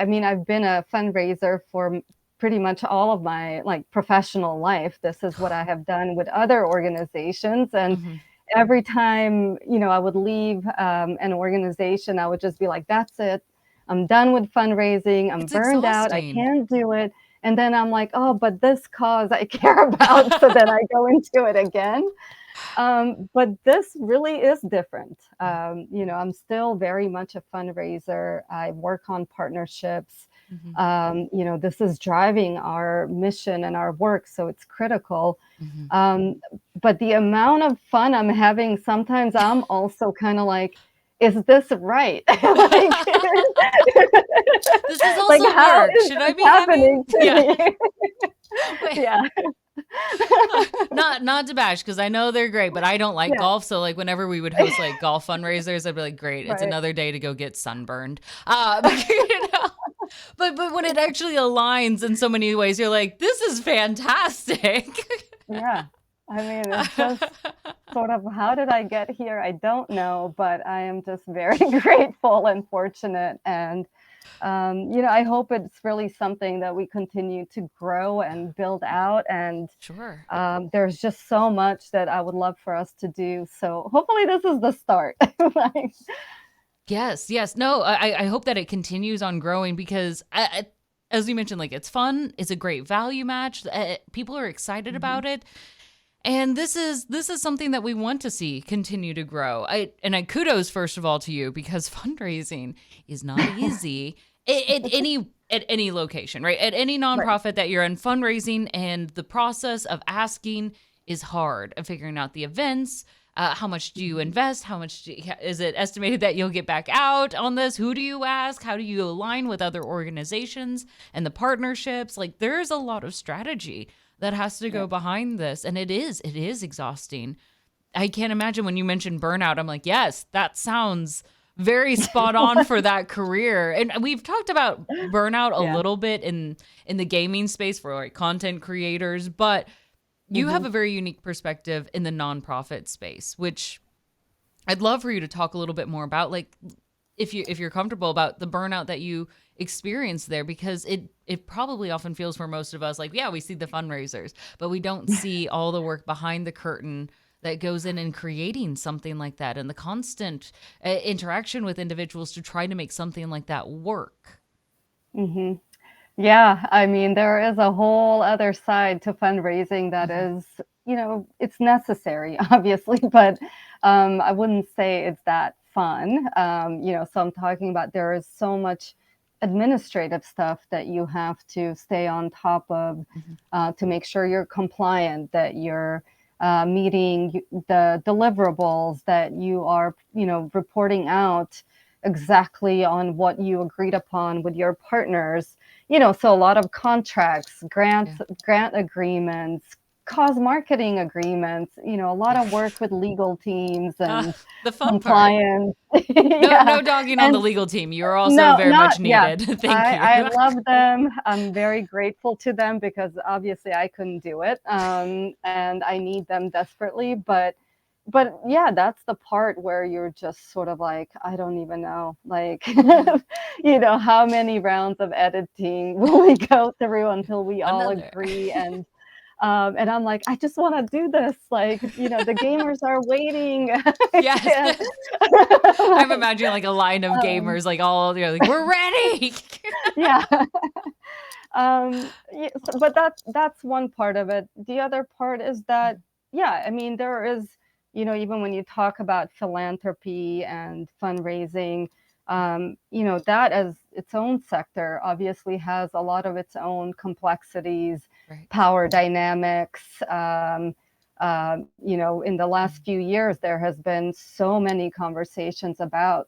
mean, I've been a fundraiser for pretty much all of my like professional life. This is what I have done with other organizations. And Mhm. every time, I would leave an organization, I would just be like, that's it. I'm done with fundraising. I'm It's burned out. I exhausting. can't do it. And then I'm like, oh, but this cause I care about. So then I go into it again. But this really is different. Yeah. I'm still very much a fundraiser. I work on partnerships. Mhm. This is driving our mission and our work, so it's critical. Mhm. But the amount of fun I'm having, sometimes I'm also kind of like, is this right? Like, This is like also how work. is Should I this be having? happening to Yeah. me? Wait. Yeah, Not to bash because I know they're great, but I don't like yeah, golf. So like whenever we would host like golf fundraisers, I'd be like, great, it's right. another day to go get sunburned. But when it actually aligns in so many ways, you're like, this is fantastic. Yeah. I mean, it's just sort of how did I get here? I don't know, but I am just very grateful and fortunate. And, I hope it's really something that we continue to grow and build out. And Sure. there's just so much that I would love for us to do. So hopefully this is the start. Like, Yes, yes. No, I hope that it continues on growing because, as you mentioned, like it's fun. It's a great value match. People are excited mhm. about it, and this is something that we want to see continue to grow. I kudos first of all to you because fundraising is not easy at any location, right? At any Right. nonprofit that you're in, fundraising and the process of asking is hard. Of figuring out the events, how much do you Mhm. invest? How much is it estimated that you'll get back out on this? Who do you ask? How do you align with other organizations and the partnerships? Like there's a lot of strategy that has to Yeah. go behind this, and it is exhausting. I can't imagine when you mentioned burnout. I'm like, yes, that sounds very spot on for that career. And we've talked about burnout a Yeah. little bit in the gaming space for like content creators, but you have a very unique perspective in the nonprofit space, which I'd love for you to talk a little bit more about, like if you're comfortable, about the burnout that you experienced there, because it probably often feels for most of us like, yeah, we see the fundraisers, but we don't see all the work behind the curtain that goes in creating something like that, and the constant interaction with individuals to try to make something like that work. hmm Yeah, I mean, there is a whole other side to fundraising that is, it's necessary, obviously, but I wouldn't say it's that fun. So I'm talking about there is so much administrative stuff that you have to stay on top of to make sure you're compliant, that you're meeting the deliverables, that you are, reporting out exactly on what you agreed upon with your partners. So a lot of contracts, Yeah. grant agreements, cause marketing agreements, a lot of work with legal teams and The fun part. compliance. No, Yeah. no dogging on the And legal team. You're also no, very not, much yeah. needed. Thank you. I love them. I'm very grateful to them because obviously I couldn't do it. And I need them desperately. But yeah, that's the part where you're just sort of like, I don't even know, like, Yeah. how many rounds of editing will we go through until we all Another. agree? And I'm like, I just want to do this. Like, the gamers are waiting. I Yes. can't. I'm Like, imagining like a line of um, gamers, like all, like, we're ready. yeah. But that's one part of it. The other part is that, yeah, I mean, there is, even when you talk about philanthropy and fundraising, that as its own sector obviously has a lot of its own complexities, Right. power dynamics. In the last few years, there has been so many conversations about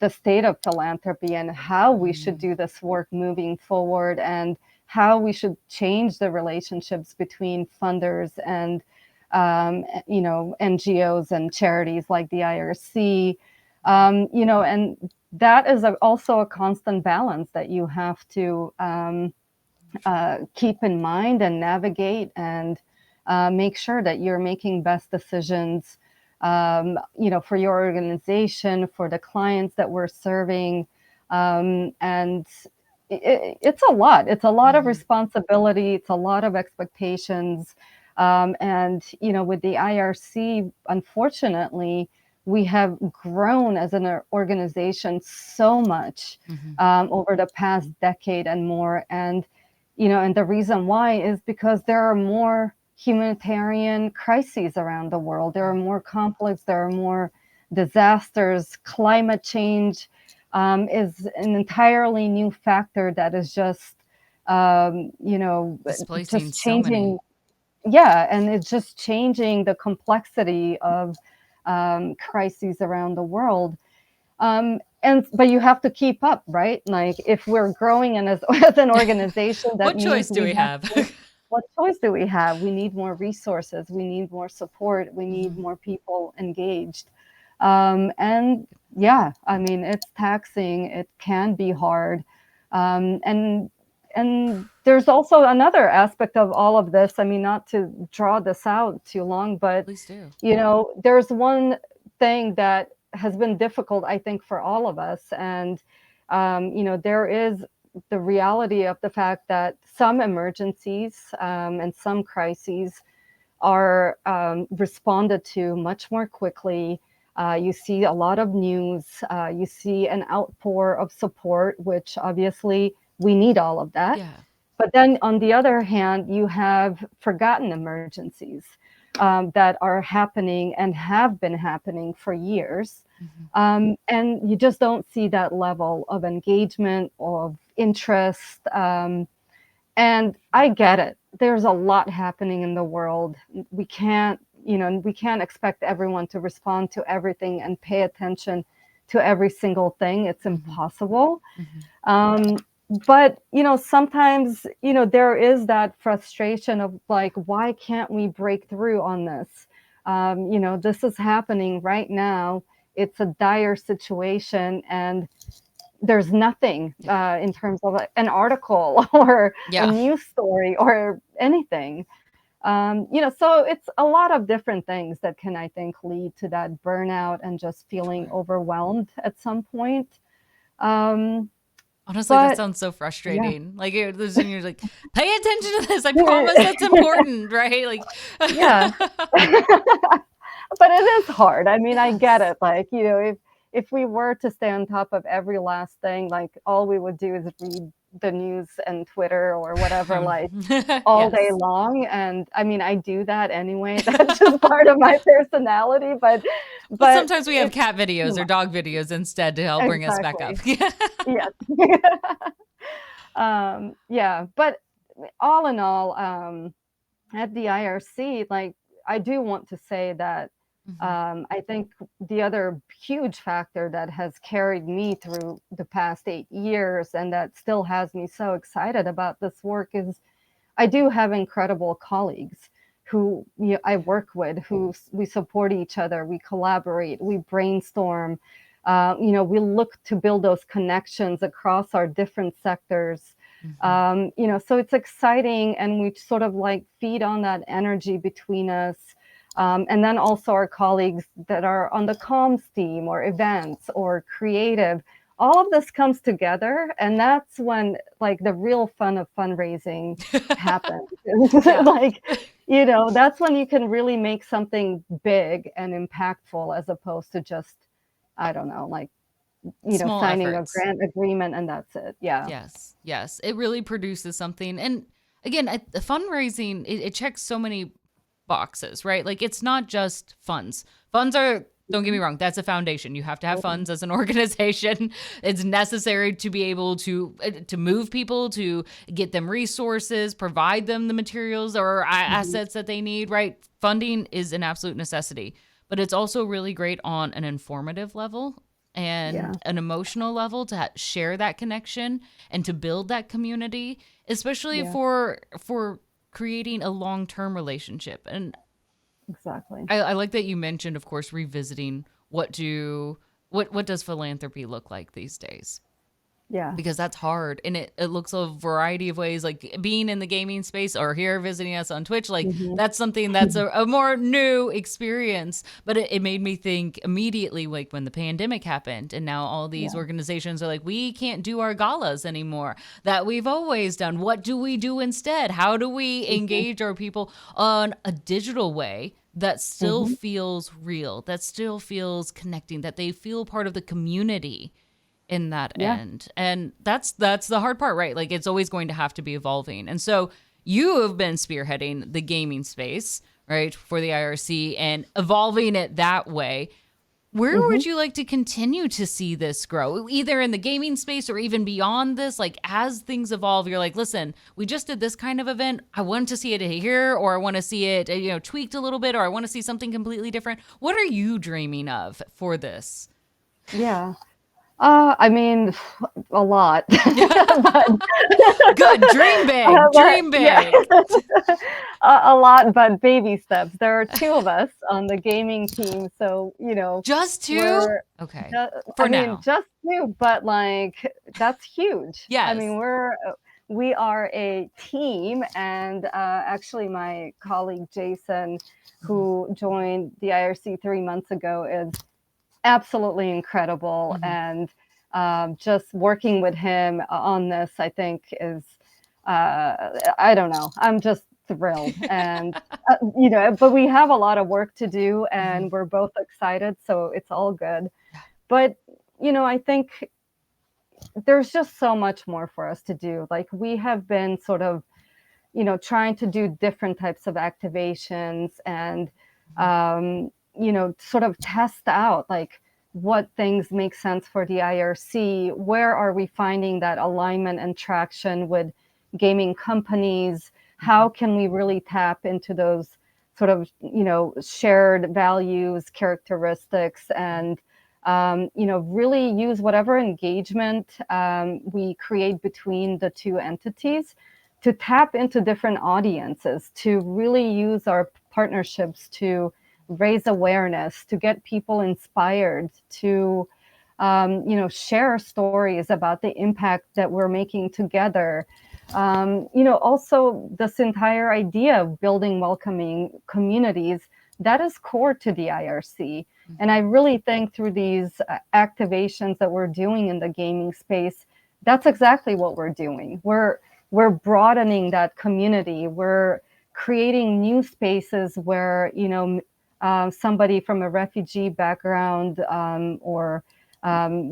the state of philanthropy and how we should Mm. do this work moving forward, and how we should change the relationships between funders and NGOs and charities like the IRC. And that is also a constant balance that you have to keep in mind and navigate, and make sure that you're making best decisions, for your organization, for the clients that we're serving. And it's a lot. It's a lot of Mhm. responsibility. It's a lot of expectations. And, with the IRC, unfortunately, we have grown as an organization so much Mhm. over the past decade and more. And the reason why is because there are more humanitarian crises around the world. There are Right. more conflicts, there are more disasters. Climate change is an entirely new factor that is just, um, you know, Displacing just so many. changing. Yeah, and it's just changing the complexity of crises around the world. But you have to keep up, right? Like, if we're growing and as, as an organization, that What choice means do we we have have? to, what choice do we have? We need more resources, we need more support, we need Mhm. more people engaged. And yeah, I mean, it's taxing, it can be hard. And there's also another aspect of all of this. I mean, not to draw this out too long, but Please do. there's one thing that has been difficult, I think, for all of us. And, there is the reality of the fact that some emergencies and some crises are responded to much more quickly. You see a lot of news, you see an outpour of support, which obviously we need all of that. Yeah. But then on the other hand, you have forgotten emergencies that are happening and have been happening for years. Mhm. And you just don't see that level of engagement, of interest. And I get it. There's a lot happening in the world. We can't expect everyone to respond to everything and pay attention to every single thing. It's Mhm. impossible. Mhm. Um, but sometimes there is that frustration of like, why can't we break through on this? This is happening right now. It's a dire situation, and there's nothing Yeah. in terms of an article or a Yeah. news story or anything. So it's a lot of different things that can, I think, lead to that burnout and just feeling Sure. overwhelmed at some point. Um, Honestly, that but sounds so yeah. frustrating. Like you're like, pay attention to this. I promise that's important, right? Like, Yeah. But it is hard. I mean, I get yes. it. Like, if we were to stay on top of every last thing, like all we would do is read the news and Twitter or whatever, like all day Yes. long. And I mean, I do that anyway. That's just part of my personality. But But but sometimes we have it's cat too videos or much. dog videos instead to help bring us back up. Exactly. Yes. Yeah. But all in all, at the IRC, like I do want to say that Mhm. I think the other huge factor that has carried me through the past 8 years and that still has me so excited about this work is I do have incredible colleagues who I work with, who we support each other, we collaborate, we brainstorm, we look to build those connections across our different sectors. Mhm. So it's exciting, and we sort of like feed on that energy between us. And then also our colleagues that are on the comms team or events or creative, all of this comes together, and that's when like the real fun of fundraising happens. Yeah. Like, that's when you can really make something big and impactful as opposed to just, I don't know, like, Small signing a efforts. grant agreement and that's it. Yeah. Yes, yes. It really produces something. And again, the fundraising, it checks so many boxes, right? Like it's not just funds. Funds are, don't get me wrong, that's a foundation. You have to have Totally. funds as an organization. It's necessary to be able to move people, to get them resources, provide them the materials or Mhm. assets that they need, right? Funding is an absolute necessity, but it's also really great on an informative level and Yeah. an emotional level to share that connection and to build that community, especially Yeah. for creating a long-term relationship. And Exactly. I like that you mentioned, of course, revisiting what does philanthropy look like these days, Yeah. because that's hard, and it looks a variety of ways, like being in the gaming space or here visiting us on Twitch. Like Mhm. that's something that's a more new experience, but it made me think immediately, like when the pandemic happened and now all these Yeah. organizations are like, we can't do our galas anymore that we've always done. What do we do instead? How do we Mhm. engage our people on a digital way that still Mhm. feels real, that still feels connecting, that they feel part of the community in that Yeah. end? And that's the hard part, right? Like it's always going to have to be evolving. And so you have been spearheading the gaming space, right, for the IRC and evolving it that way. Where Mhm. would you like to continue to see this grow, either in the gaming space or even beyond this? Like as things evolve, you're like, listen, we just did this kind of event, I want to see it here, or I want to see it tweaked a little bit, or I want to see something completely different. What are you dreaming of for this? Yeah. I mean, a lot. But Good. Dream big. but Dream yeah, big. a lot, but baby steps. There are two of us on the gaming team, so Just two? we're. Okay. ju- For I mean, now. just two, but like that's huge. I mean, Yes. we are a team, and actually, my colleague Jason, Hmm. who joined the IRC 3 months ago, is absolutely incredible. Hmm. And just working with him on this, I think, is, I don't know, I'm just thrilled. And, but we have a lot of work to do Hmm. and we're both excited. So it's all good. But, I think there's just so much more for us to do. Like we have been sort of, trying to do different types of activations and, sort of test out like what things make sense for the IRC. Where are we finding that alignment and traction with gaming companies? Hmm. How can we really tap into those sort of, shared values, characteristics, and really use whatever engagement we create between the two entities to tap into different audiences, to really use our partnerships to raise awareness, to get people inspired, to share stories about the impact that we're making together. Also this entire idea of building welcoming communities, that is core to the IRC. And I really think through these activations that we're doing in the gaming space, that's exactly what we're doing. We're broadening that community. We're creating new spaces where, somebody from a refugee background or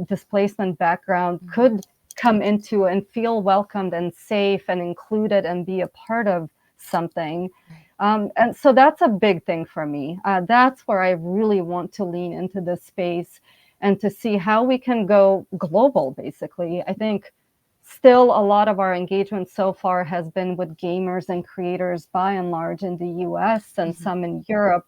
displacement background could come into and feel welcomed and safe and included and be a part of something. And so that's a big thing for me. That's where I really want to lean into this space and to see how we can go global, basically. I think still a lot of our engagement so far has been with gamers and creators by and large in the US and some in Europe,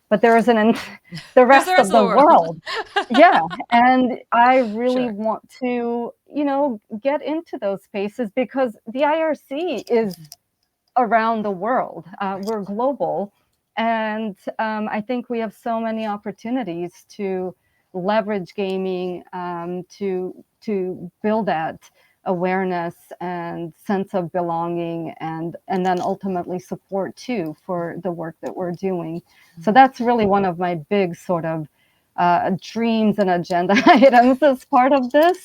but there is the rest of the world. Yeah. And I really want to, get into those spaces because the IRC is around the world. We're global. And I think we have so many opportunities to leverage gaming to build that awareness and sense of belonging and then ultimately support too for the work that we're doing. So that's really one of my big sort of dreams and agenda items as part of this.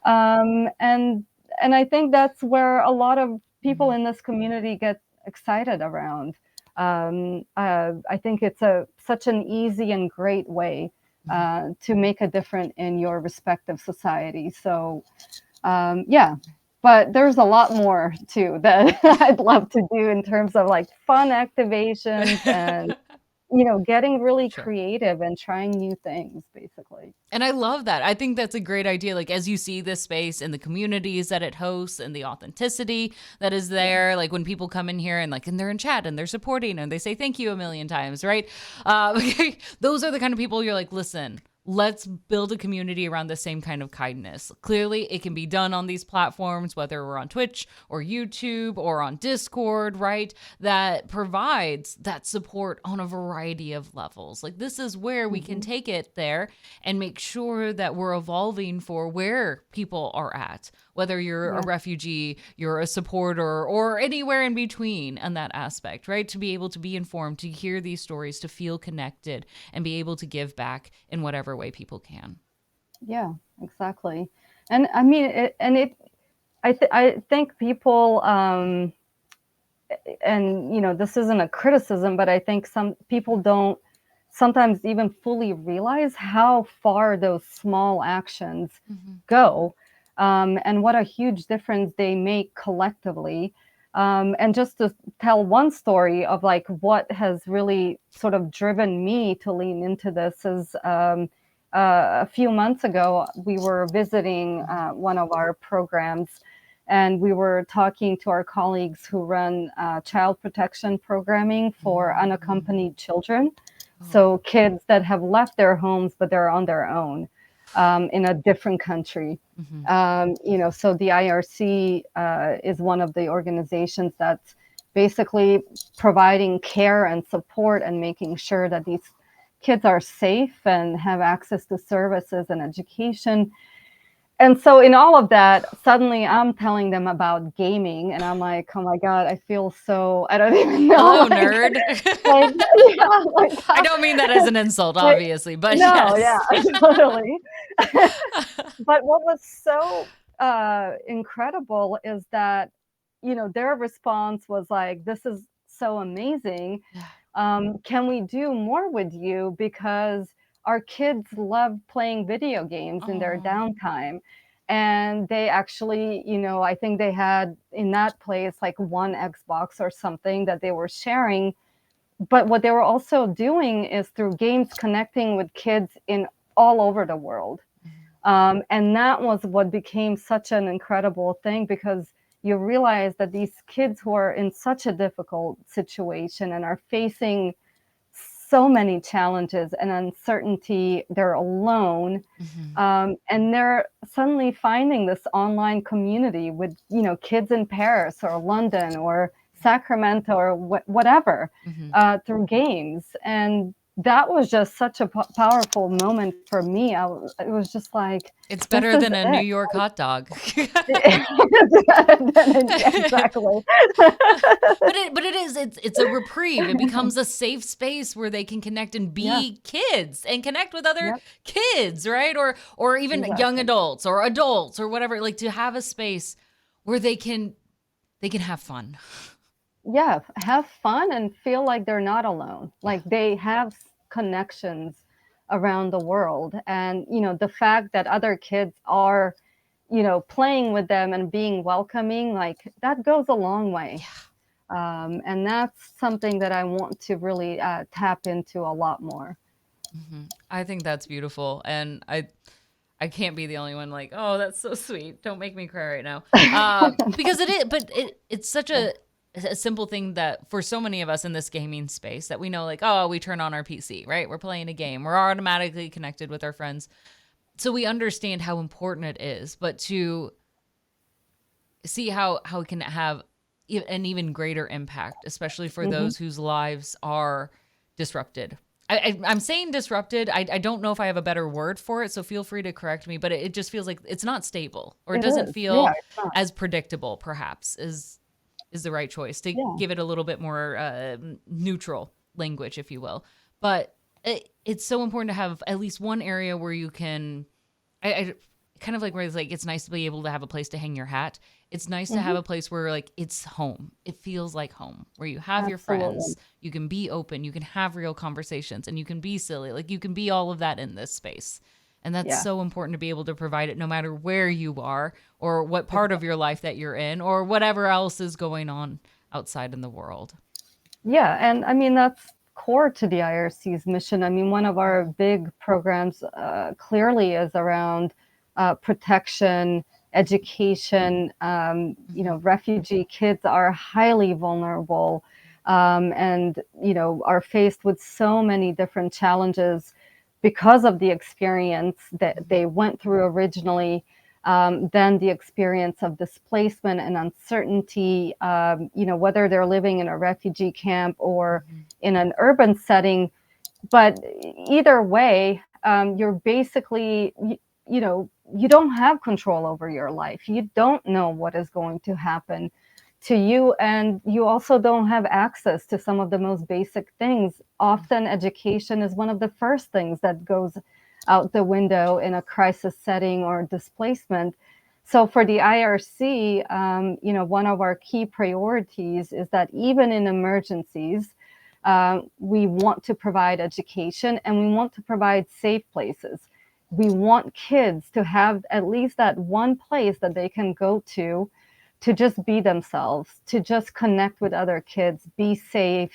And I think that's where a lot of people in this community get excited around. I think it's such an easy and great way to make a difference in your respective society. So yeah, but there's a lot more too that I'd love to do in terms of like fun activations and getting really creative and trying new things, basically. And I love that. I think that's a great idea. Like, as you see this space and the communities that it hosts and the authenticity that is there, like when people come in here and they're in chat and they're supporting and they say thank you a million times, right? Those are the kind of people you're like, listen, let's build a community around the same kind of kindness. Clearly, it can be done on these platforms, whether we're on Twitch or YouTube or on Discord, right? That provides that support on a variety of levels. Like, this is where we can take it there and make sure that we're evolving for where people are at, whether you're a refugee, you're a supporter, or anywhere in between on that aspect, right? To be able to be informed, to hear these stories, to feel connected, and be able to give back in whatever way people can. Yeah, exactly. And I mean, I think people, and this isn't a criticism, but I think some people don't sometimes even fully realize how far those small actions go, and what a huge difference they make collectively. And just to tell one story of like what has really sort of driven me to lean into this is a few months ago, we were visiting one of our programs and we were talking to our colleagues who run child protection programming for unaccompanied children. So kids that have left their homes, but they're on their own in a different country. So the IRC is one of the organizations that's basically providing care and support and making sure that these kids are safe and have access to services and education. And so in all of that, suddenly I'm telling them about gaming and I'm like, oh my God, I feel so, I don't even know. Hello, nerd. I don't mean that as an insult, obviously, but no, yes. Yeah, totally. But what was so incredible is that, their response was like, this is so amazing. Can we do more with you? Because our kids love playing video games in their downtime. And they actually, I think they had in that place like one Xbox or something that they were sharing. But what they were also doing is through games connecting with kids in all over the world. And that was what became such an incredible thing because you realize that these kids who are in such a difficult situation and are facing so many challenges and uncertainty, they're alone, and they're suddenly finding this online community with kids in Paris or London or Sacramento or whatever through games. And that was just such a powerful moment for me. It was just like, It's this better is than a New it. York hot dog. Exactly. But it is it's a reprieve. It becomes a safe space where they can connect and Yeah. be kids and connect with other Yep. kids, right? Or even young Exactly. adults or whatever, like to have a space where they can have fun. Yeah. Have fun and feel like they're not alone. Yeah. Like they have connections around the world. And, the fact that other kids are, playing with them and being welcoming, like that goes a long way. Yeah. And that's something that I want to really tap into a lot more. I think that's beautiful, and I can't be the only one like, oh, that's so sweet. Don't make me cry right now. Because it is, but it's such a simple thing that for so many of us in this gaming space that we know, like, oh, we turn on our PC, right? We're playing a game. We're automatically connected with our friends. So we understand how important it is, but to see how it can have an even greater impact, especially for Hmm. those whose lives are disrupted. I'm saying disrupted. I don't know if I have a better word for it, so feel free to correct me. But it just feels like it's not stable, or it It doesn't is. Yeah, feel it's not. as predictable. Perhaps is the right choice to Yeah. give it a little bit more neutral language, if you will. But it's so important to have at least one area where you can I kind of like where it's like it's nice to be able to have a place to hang your hat. It's nice to have Hmm. a place where like it's home. It feels like home, where you have your Absolutely. friends, you can be open, you can have real conversations, and you can be silly. Like you can be all of that in this space. And that's Yeah. so important to be able to provide it no matter where you are or what part of Exactly. your life that you're in or whatever else is going on outside in the world. Yeah, and I mean that's core to the IRC's mission. I mean, one of our big programs clearly is around protection, education. Mm-hmm. Refugee kids are highly vulnerable, and are faced with so many different challenges because of the experience that Mm-hmm. they went through originally. Then the experience of displacement and uncertainty, whether they're living in a refugee camp or Mm-hmm. in an urban setting. But either way, you're basically, you don't have control over your life. You don't know what is going to happen to you. And you also don't have access to some of the most basic things. Often, education is one of the first things that goes out the window in a crisis setting or displacement. So, for the IRC, one of our key priorities is that even in emergencies, we want to provide education and we want to provide safe places. We want kids to have at least that one place that they can go to just be themselves, to just connect with other kids, be safe.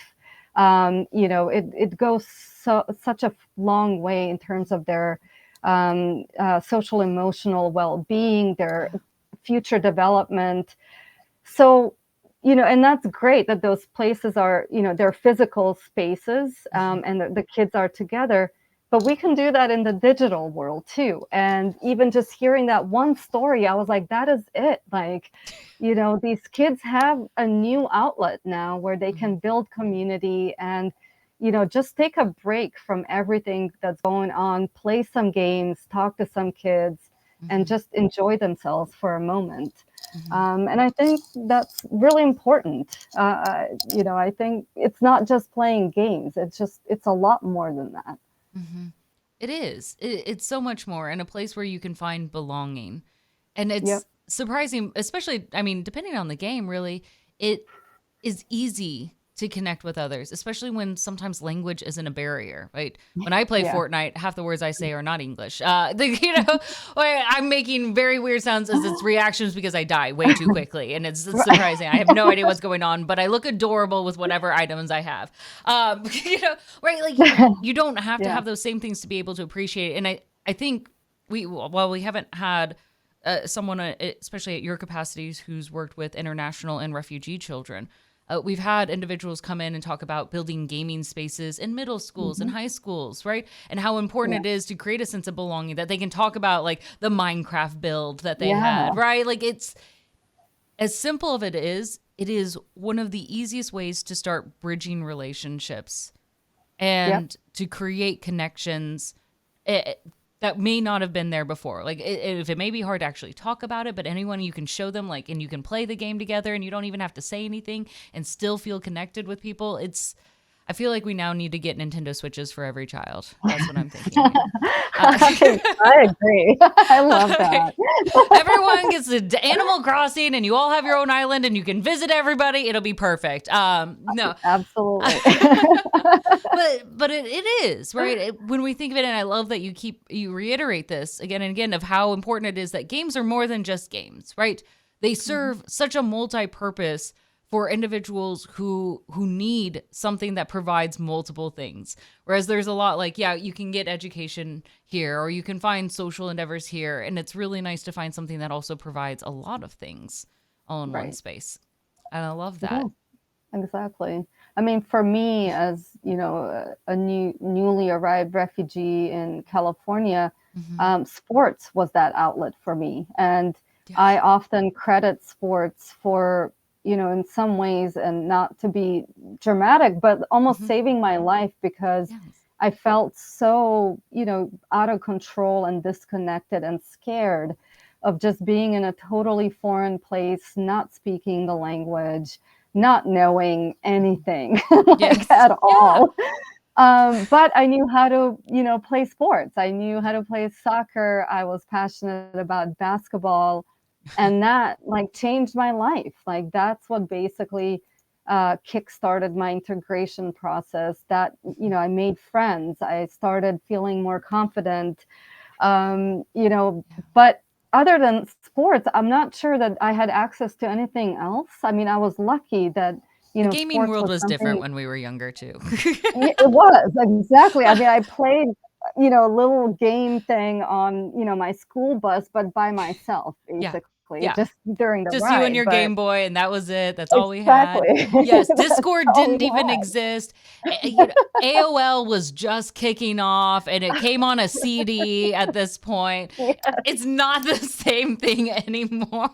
It goes such a long way in terms of their social emotional well-being, their Yeah. future development. So, and that's great that those places are, they're physical spaces, Mm-hmm. and the kids are together. But we can do that in the digital world too. And even just hearing that one story, I was like, that is it. Like, these kids have a new outlet now where they Mm-hmm. can build community and, just take a break from everything that's going on, play some games, talk to some kids, and Mm-hmm. just enjoy themselves for a moment. Mm-hmm. And I think that's really important. I think it's not just playing games. It's a lot more than that. Mm-hmm. It is. It's so much more, and a place where you can find belonging. And Yep. it's surprising, especially, I mean, depending on the game, really, it is easy to connect with others, especially when sometimes language isn't a barrier, right? When I play Yeah. Fortnite, half the words I say are not English. I'm making very weird sounds as it's reactions because I die way too quickly. And it's surprising. I have no idea what's going on, but I look adorable with whatever items I have. Right? Like you don't have to Yeah. have those same things to be able to appreciate it. And I think while we haven't had someone, especially at your capacities, who's worked with international and refugee children. We've had individuals come in and talk about building gaming spaces in middle schools and Hmm. high schools, right? And how important Yeah. it is to create a sense of belonging that they can talk about, like the Minecraft build that they Yeah. had, right? Like it's as simple of it is one of the easiest ways to start bridging relationships Yep. and to create connections that may not have been there before. Like if it may be hard to actually talk about it, but anyone you can show them, like, and you can play the game together and you don't even have to say anything and still feel connected with people. I feel like we now need to get Nintendo Switches for every child. That's what I'm thinking here. I agree. I love that. Everyone gets the Animal Crossing, and you all have your own island, and you can visit everybody. It'll be perfect. No, Absolutely. but it is right when we think of it, and I love that you reiterate this again and again of how important it is that games are more than just games, right? They serve such a multi-purpose for individuals who need something that provides multiple things. Whereas there's a lot like, yeah, you can get education here or you can find social endeavors here. And it's really nice to find something that also provides a lot of things all in one space. And I love that. Yeah, exactly. I mean, for me, as you know, a newly arrived refugee in California, sports was that outlet for me. And I often credit sports for, you know, in some ways, and not to be dramatic, but almost saving my life, because I felt so, you know, out of control and disconnected and scared of just being in a totally foreign place, not speaking the language, not knowing anything at all. But I knew how to, you know, play sports. I knew how to play soccer. I was passionate about basketball. And that like changed my life. Like that's what basically kickstarted my integration process. That, you know, I made friends. I started feeling more confident. You know, but other than sports, I'm not sure that I had access to anything else. I mean, I was lucky that, you know, the gaming sports world was something, different when we were younger too. It was, exactly. I mean, I played, you know, a little game thing on, you know, my school bus, but by myself, basically. Just during the just ride. you and your but Game Boy, and that was it. That's all we had. Exactly. Yes, That's Discord all didn't we even had. exist. You know, AOL was just kicking off, and it came on a CD at this point. Yes. It's not the same thing anymore.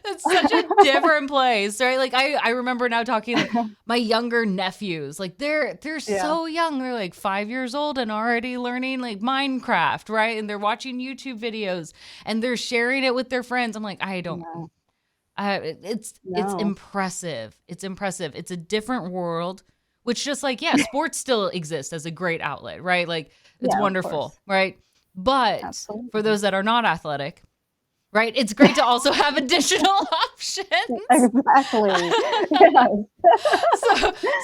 It's such a different place, right? Like I remember now talking like my younger nephews, like they're so young. They're like 5 years old and already learning like Minecraft, right? And they're watching YouTube videos and they're sharing it with their friends. I'm like, I don't. No. It's impressive. It's impressive. It's a different world, which just like sports still exist as a great outlet, right? Like it's wonderful, right? But for those that are not athletic, right? It's great to also have additional options. Exactly. Yes.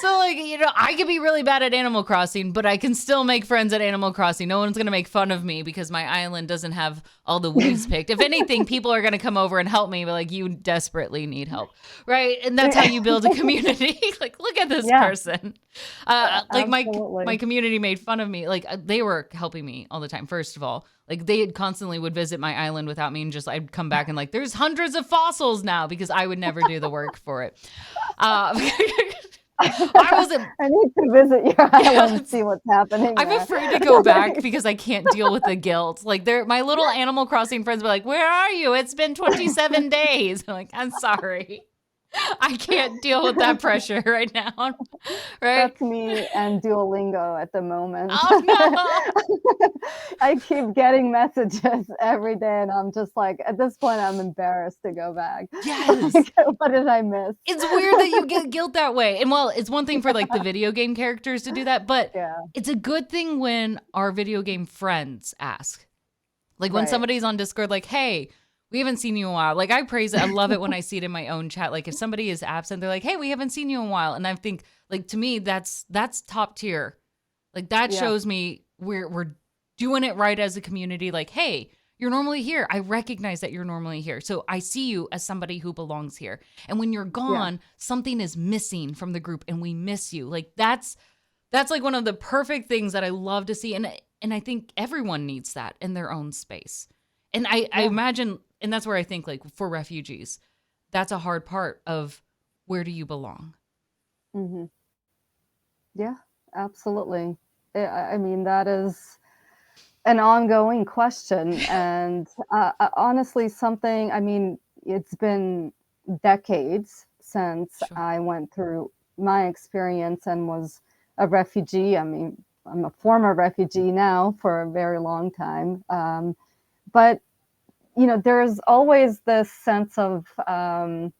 So like, you know, I could be really bad at Animal Crossing, but I can still make friends at Animal Crossing. No one's going to make fun of me because my island doesn't have all the weeds picked. If anything, people are going to come over and help me, but like you desperately need help, right? And that's how you build a community. Like, look at this person. Like my community made fun of me. Like they were helping me all the time. First of all, like they constantly would visit my island without me, and just I'd come back and like there's hundreds of fossils now because I would never do the work for it. I need to visit your island and see what's happening. I'm afraid to go back because I can't deal with the guilt. Like my little Animal Crossing friends were like, "Where are you? It's been 27 days." I'm like, "I'm sorry. I can't deal with that pressure right now." Right? That's me and Duolingo at the moment. Oh no. I keep getting messages every day and I'm just like, at this point I'm embarrassed to go back. Yes. Like, what did I miss? It's weird that you get guilt that way. And well, it's one thing for like the video game characters to do that, but it's a good thing when our video game friends ask. Like when somebody's on Discord like, "Hey, we haven't seen you in a while." Like I praise it. I love it when I see it in my own chat. Like if somebody is absent, they're like, "Hey, we haven't seen you in a while." And I think like to me, that's top tier. Like that shows me we're doing it right as a community. Like, hey, you're normally here. I recognize that you're normally here. So I see you as somebody who belongs here. And when you're gone, something is missing from the group and we miss you. Like that's like one of the perfect things that I love to see. And I think everyone needs that in their own space. And I imagine, and that's where I think like for refugees, that's a hard part of where do you belong? Mm-hmm. Yeah, absolutely. I mean, that is an ongoing question. And honestly, something, I mean, it's been decades since I went through my experience and was a refugee. I mean, I'm a former refugee now for a very long time. But, there's always this sense of, I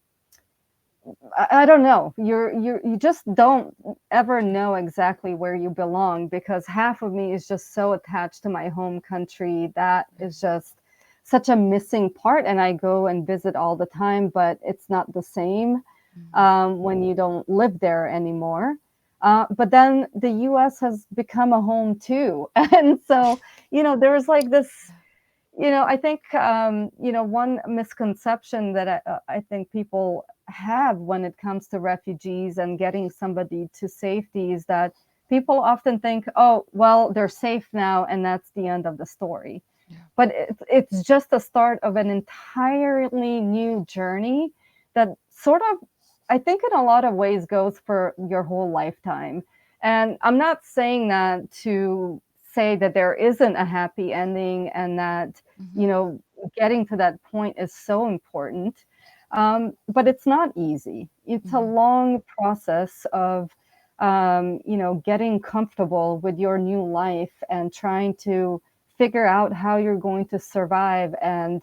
don't know. You just don't ever know exactly where you belong, because half of me is just so attached to my home country. That is just such a missing part. And I go and visit all the time, but it's not the same when you don't live there anymore. But then the US has become a home too. And so, there's like this, I think, one misconception that I think people have when it comes to refugees and getting somebody to safety is that people often think, oh, well, they're safe now, and that's the end of the story. Yeah. But it's just the start of an entirely new journey that sort of, I think, in a lot of ways goes for your whole lifetime. And I'm not saying that to say that there isn't a happy ending and that, Mhm. getting to that point is so important. But it's not easy. It's a Mhm. long process of, getting comfortable with your new life and trying to figure out how you're going to survive and,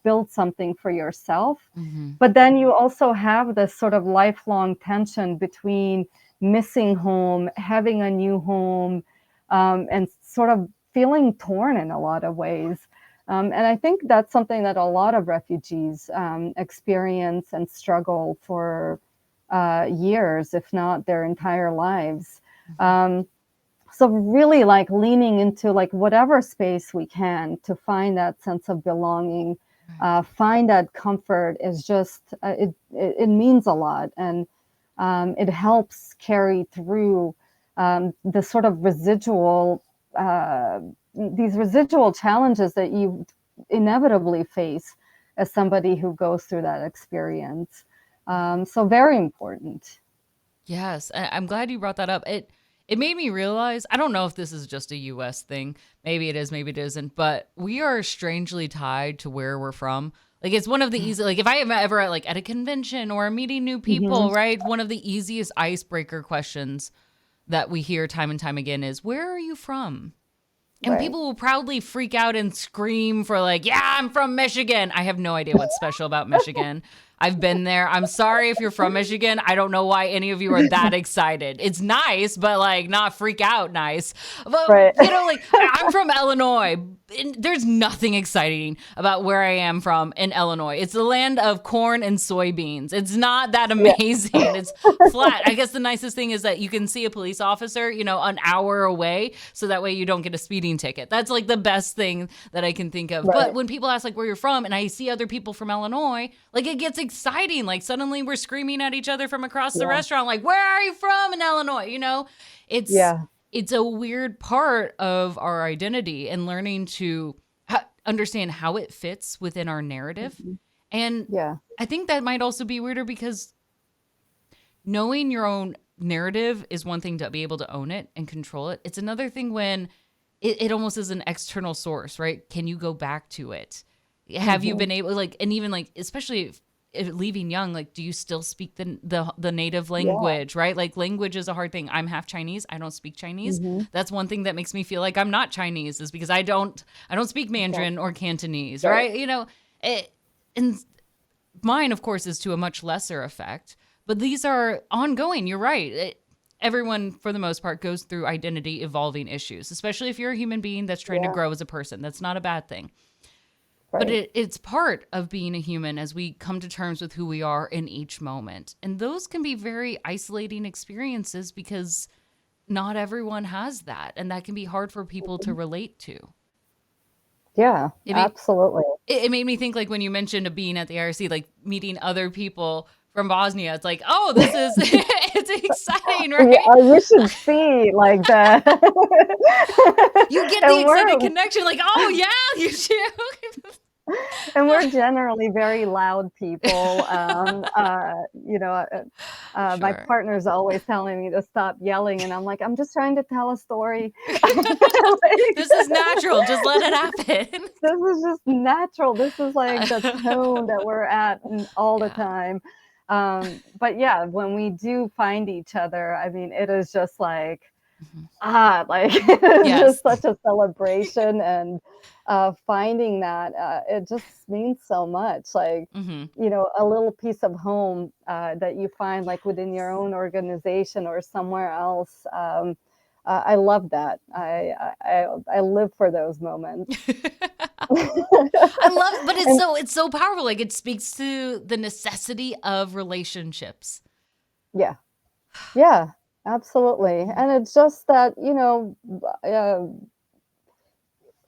build something for yourself. Mhm. But then you also have this sort of lifelong tension between missing home, having a new home, and sort of feeling torn in a lot of ways. And I think that's something that a lot of refugees experience and struggle for years, if not their entire lives. Mhm. So really, like, leaning into like whatever space we can to find that sense of belonging, Right. find that comfort is just it means a lot, and it helps carry through the sort of residual these residual challenges that you inevitably face as somebody who goes through that experience. So very important. Yes, I'm glad you brought that up. It made me realize, I don't know if this is just a US thing. Maybe it is, maybe it isn't, but we are strangely tied to where we're from. Like it's one of the easy, like if I am ever at like at a convention or meeting new Hmm. people, right? One of the easiest icebreaker questions that we hear time and time again is, where are you from? And Right. people will proudly freak out and scream for like, yeah, I'm from Michigan. I have no idea what's special about Michigan. I've been there. I'm sorry if you're from Michigan. I don't know why any of you are that excited. It's nice, but like not freak out nice. But Right. like I'm from Illinois. And there's nothing exciting about where I am from in Illinois. It's the land of corn and soybeans. It's not that Yeah. amazing. It's flat. I guess the nicest thing is that you can see a police officer, an hour away, so that way you don't get a speeding ticket. That's like the best thing that I can think of. But Right. when people ask like where you're from and I see other people from Illinois, like it gets exciting. Like suddenly we're screaming at each other from across the Yeah. restaurant, like, where are you from in Illinois? It's Yeah. it's a weird part of our identity and learning to understand how it fits within our narrative. Mhm. And Yeah. I think that might also be weirder because knowing your own narrative is one thing, to be able to own it and control it. It's another thing when it almost is an external source, right? Can you go back to it? Have you Mhm. been able, like, and even like, especially if leaving young, like, do you still speak the native Yeah. language, right? Like, language is a hard thing. I'm half Chinese. I don't speak Chinese. Mhm. That's one thing that makes me feel like I'm not Chinese, is because I don't speak Yeah. Mandarin or Cantonese, Right. right? And mine, of course, is to a much lesser effect, but these are ongoing. You're right. Everyone, for the most part, goes through identity evolving issues, especially if you're a human being that's trying to Yeah. grow as a person. That's not a bad thing. But Right. it's part of being a human as we come to terms with who we are in each moment. And those can be very isolating experiences because not everyone has that. And that can be hard for people to Mhm. relate to. Yeah, It made, absolutely. it made me think, like, when you mentioned of being at the IRC, like meeting other people from Bosnia, it's like, oh, this is, it's exciting, Yeah, right? you should see like that. You get the And excited we're connection, like, oh, yeah, you do. and we're generally very loud people. My Sure. partner's always telling me to stop yelling, and I'm like, I'm just trying to tell a story. This is natural. Just let it happen. This is just natural. This is like the tone that we're at all the Yeah. time. But yeah, when we do find each other, I mean, it is just like, Mhm. like it's Yes. just such a celebration, and finding that it just means so much. Like, Hmm. a little piece of home that you find like within your Yes. own organization or somewhere else. I love that. I live for those moments. I love it, but it's And so powerful. Like it speaks to the necessity of relationships. yeah, yeah, absolutely. And it's just that,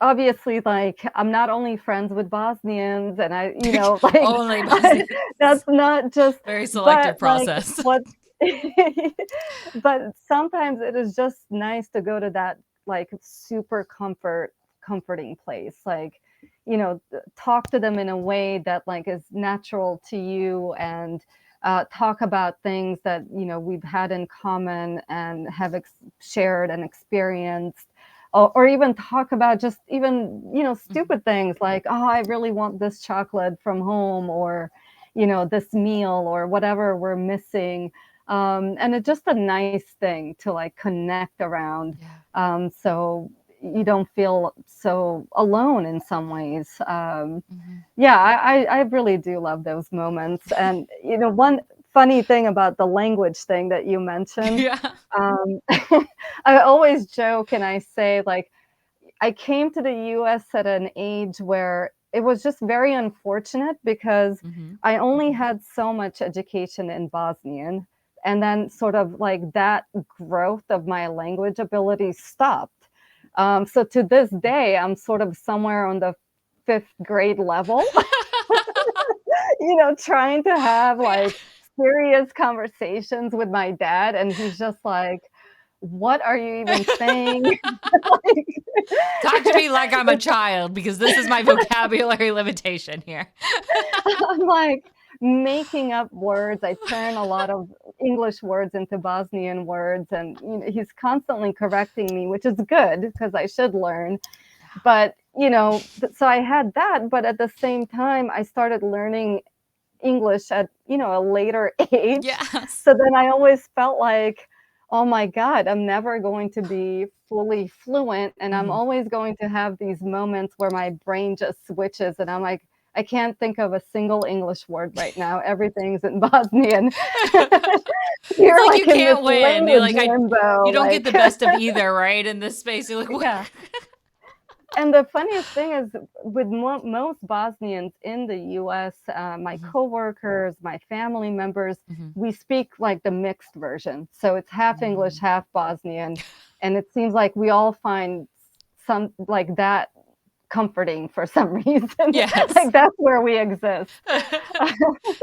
obviously, like, I'm not only friends with Bosnians, and like, Only Bosnians. that's not just, Very selective but like process. what, but sometimes it is just nice to go to that like super comforting place. Like, talk to them in a way that like is natural to you, and talk about things that, we've had in common and have shared and experienced, or even talk about just even Mhm. stupid things like, oh, I really want this chocolate from home, or this meal, or whatever we're missing. And it's just a nice thing to like connect around, Yeah. so you don't feel so alone in some ways. Hmm. Yeah, I really do love those moments. And one funny thing about the language thing that you mentioned, Yeah. um, I always joke and I say, like, I came to the US at an age where it was just very unfortunate because Hmm. I only had so much education in Bosnian. And then, sort of like, that growth of my language ability stopped. So to this day, I'm sort of somewhere on the fifth grade level, trying to have Yeah. like serious conversations with my dad. And he's just like, what are you even saying? Talk to Like, me like I'm a child because this is my vocabulary limitation here. I'm like making up words. I turn a lot of English words into Bosnian words, and he's constantly correcting me, which is good because I should learn. But so I had that, but at the same time, I started learning English at a later age. Yes. So then I always felt like, oh my God, I'm never going to be fully fluent, and I'm Hmm. always going to have these moments where my brain just switches, and I'm like, I can't think of a single English word right now. Everything's in Bosnian. It's You're like like you in this can't win. You're language like limbo, you don't get like the best of either, right? In this space, you're like, what? yeah. And the funniest thing is, with most Bosnians in the US, my Hmm. coworkers, my family members, Hmm. we speak like the mixed version. So it's half English, Mm. half Bosnian. And it seems like we all find some like that comforting for some reason. Yes. Like, that's where we exist.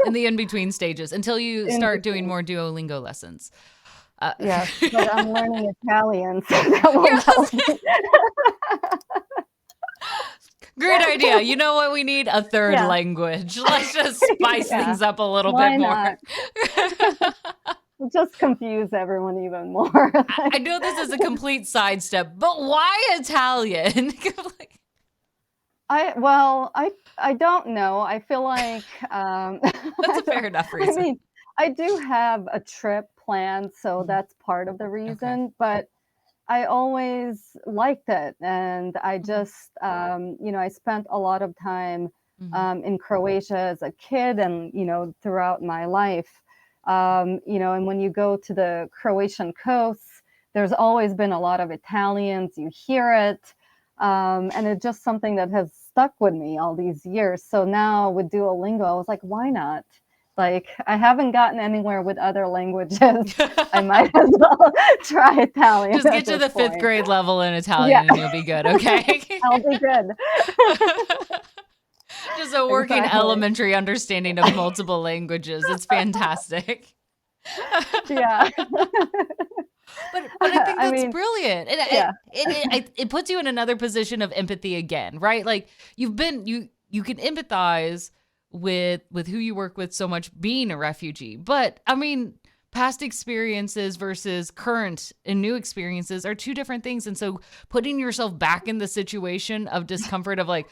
In the in between stages until you In start doing between. more Duolingo lessons. Uh, Yes, but I'm learning Italian, so that won't yes. help me. Great idea. You know what? We need a third Yeah. language. Let's just spice Yeah. things up a little bit Why more. not? Just confuse everyone even more. I Like, know this is a complete sidestep, but why Italian? Like, I don't know. I feel like, that's a fair enough I reason. mean, I do have a trip planned, so Mhm. that's part of the Okay. reason, but I always liked it, and I Mhm. just, I spent a lot of time, Mhm. in Croatia as a kid, and, throughout my life. And when you go to the Croatian coast, there's always been a lot of Italians, you hear it, and it's just something that has stuck with me all these years. So now with Duolingo, I was like, why not? Like, I haven't gotten anywhere with other languages. I might as well try Italian Just at get to this the fifth point. grade level in Yeah, Italian and you'll be good, okay? I'll be good. Just a working Exactly. elementary understanding of multiple languages. It's fantastic. Yeah. But I think I that's mean, brilliant. And yeah. it puts you in another position of empathy again, right? Like you can empathize with who you work with so much being a refugee. But I mean, past experiences versus current and new experiences are two different things. And so putting yourself back in the situation of discomfort of like,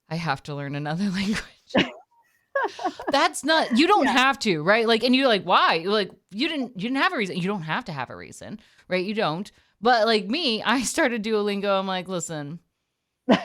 I have to learn another language. That's not, you don't have to, right? Like, and you're like, why? You're like, you didn't have a reason. You don't have to have a reason, right? You don't. But like me, I started Duolingo. I'm like, listen,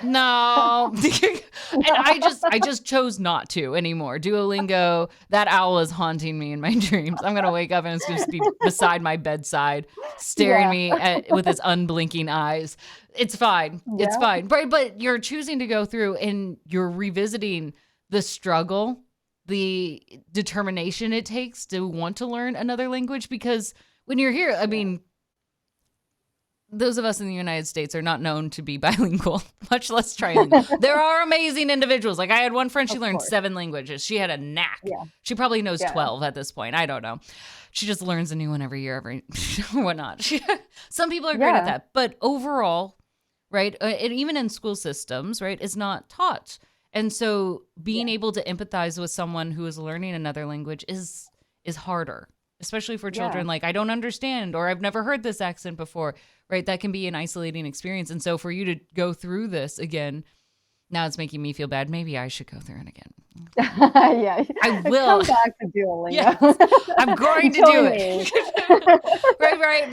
no. And I just chose not to anymore. Duolingo, that owl is haunting me in my dreams. I'm going to wake up and it's just be beside my bedside, staring me with its unblinking eyes. It's fine. It's Yeah. fine. But you're choosing to go through and you're revisiting the struggle, the determination it takes to want to learn another language. Because when you're here, I mean, those of us in the United States are not known to be bilingual, much less trilingual. There are amazing individuals. Like I had one friend, she learned 7 languages. She had a knack. Yeah. She probably knows 12 at this point. I don't know. She just learns a new one every year, whatnot. Some people are great at that. But overall, right, and even in school systems, right, it's not taught. And so being able to empathize with someone who is learning another language is harder, especially for children. Like, I don't understand, or I've never heard this accent before, right? That can be an isolating experience. And so for you to go through this again, now it's making me feel bad. Maybe I should go through it again. Yeah, I will. Come back to Duolingo. Yes, I'm going to do it. Right.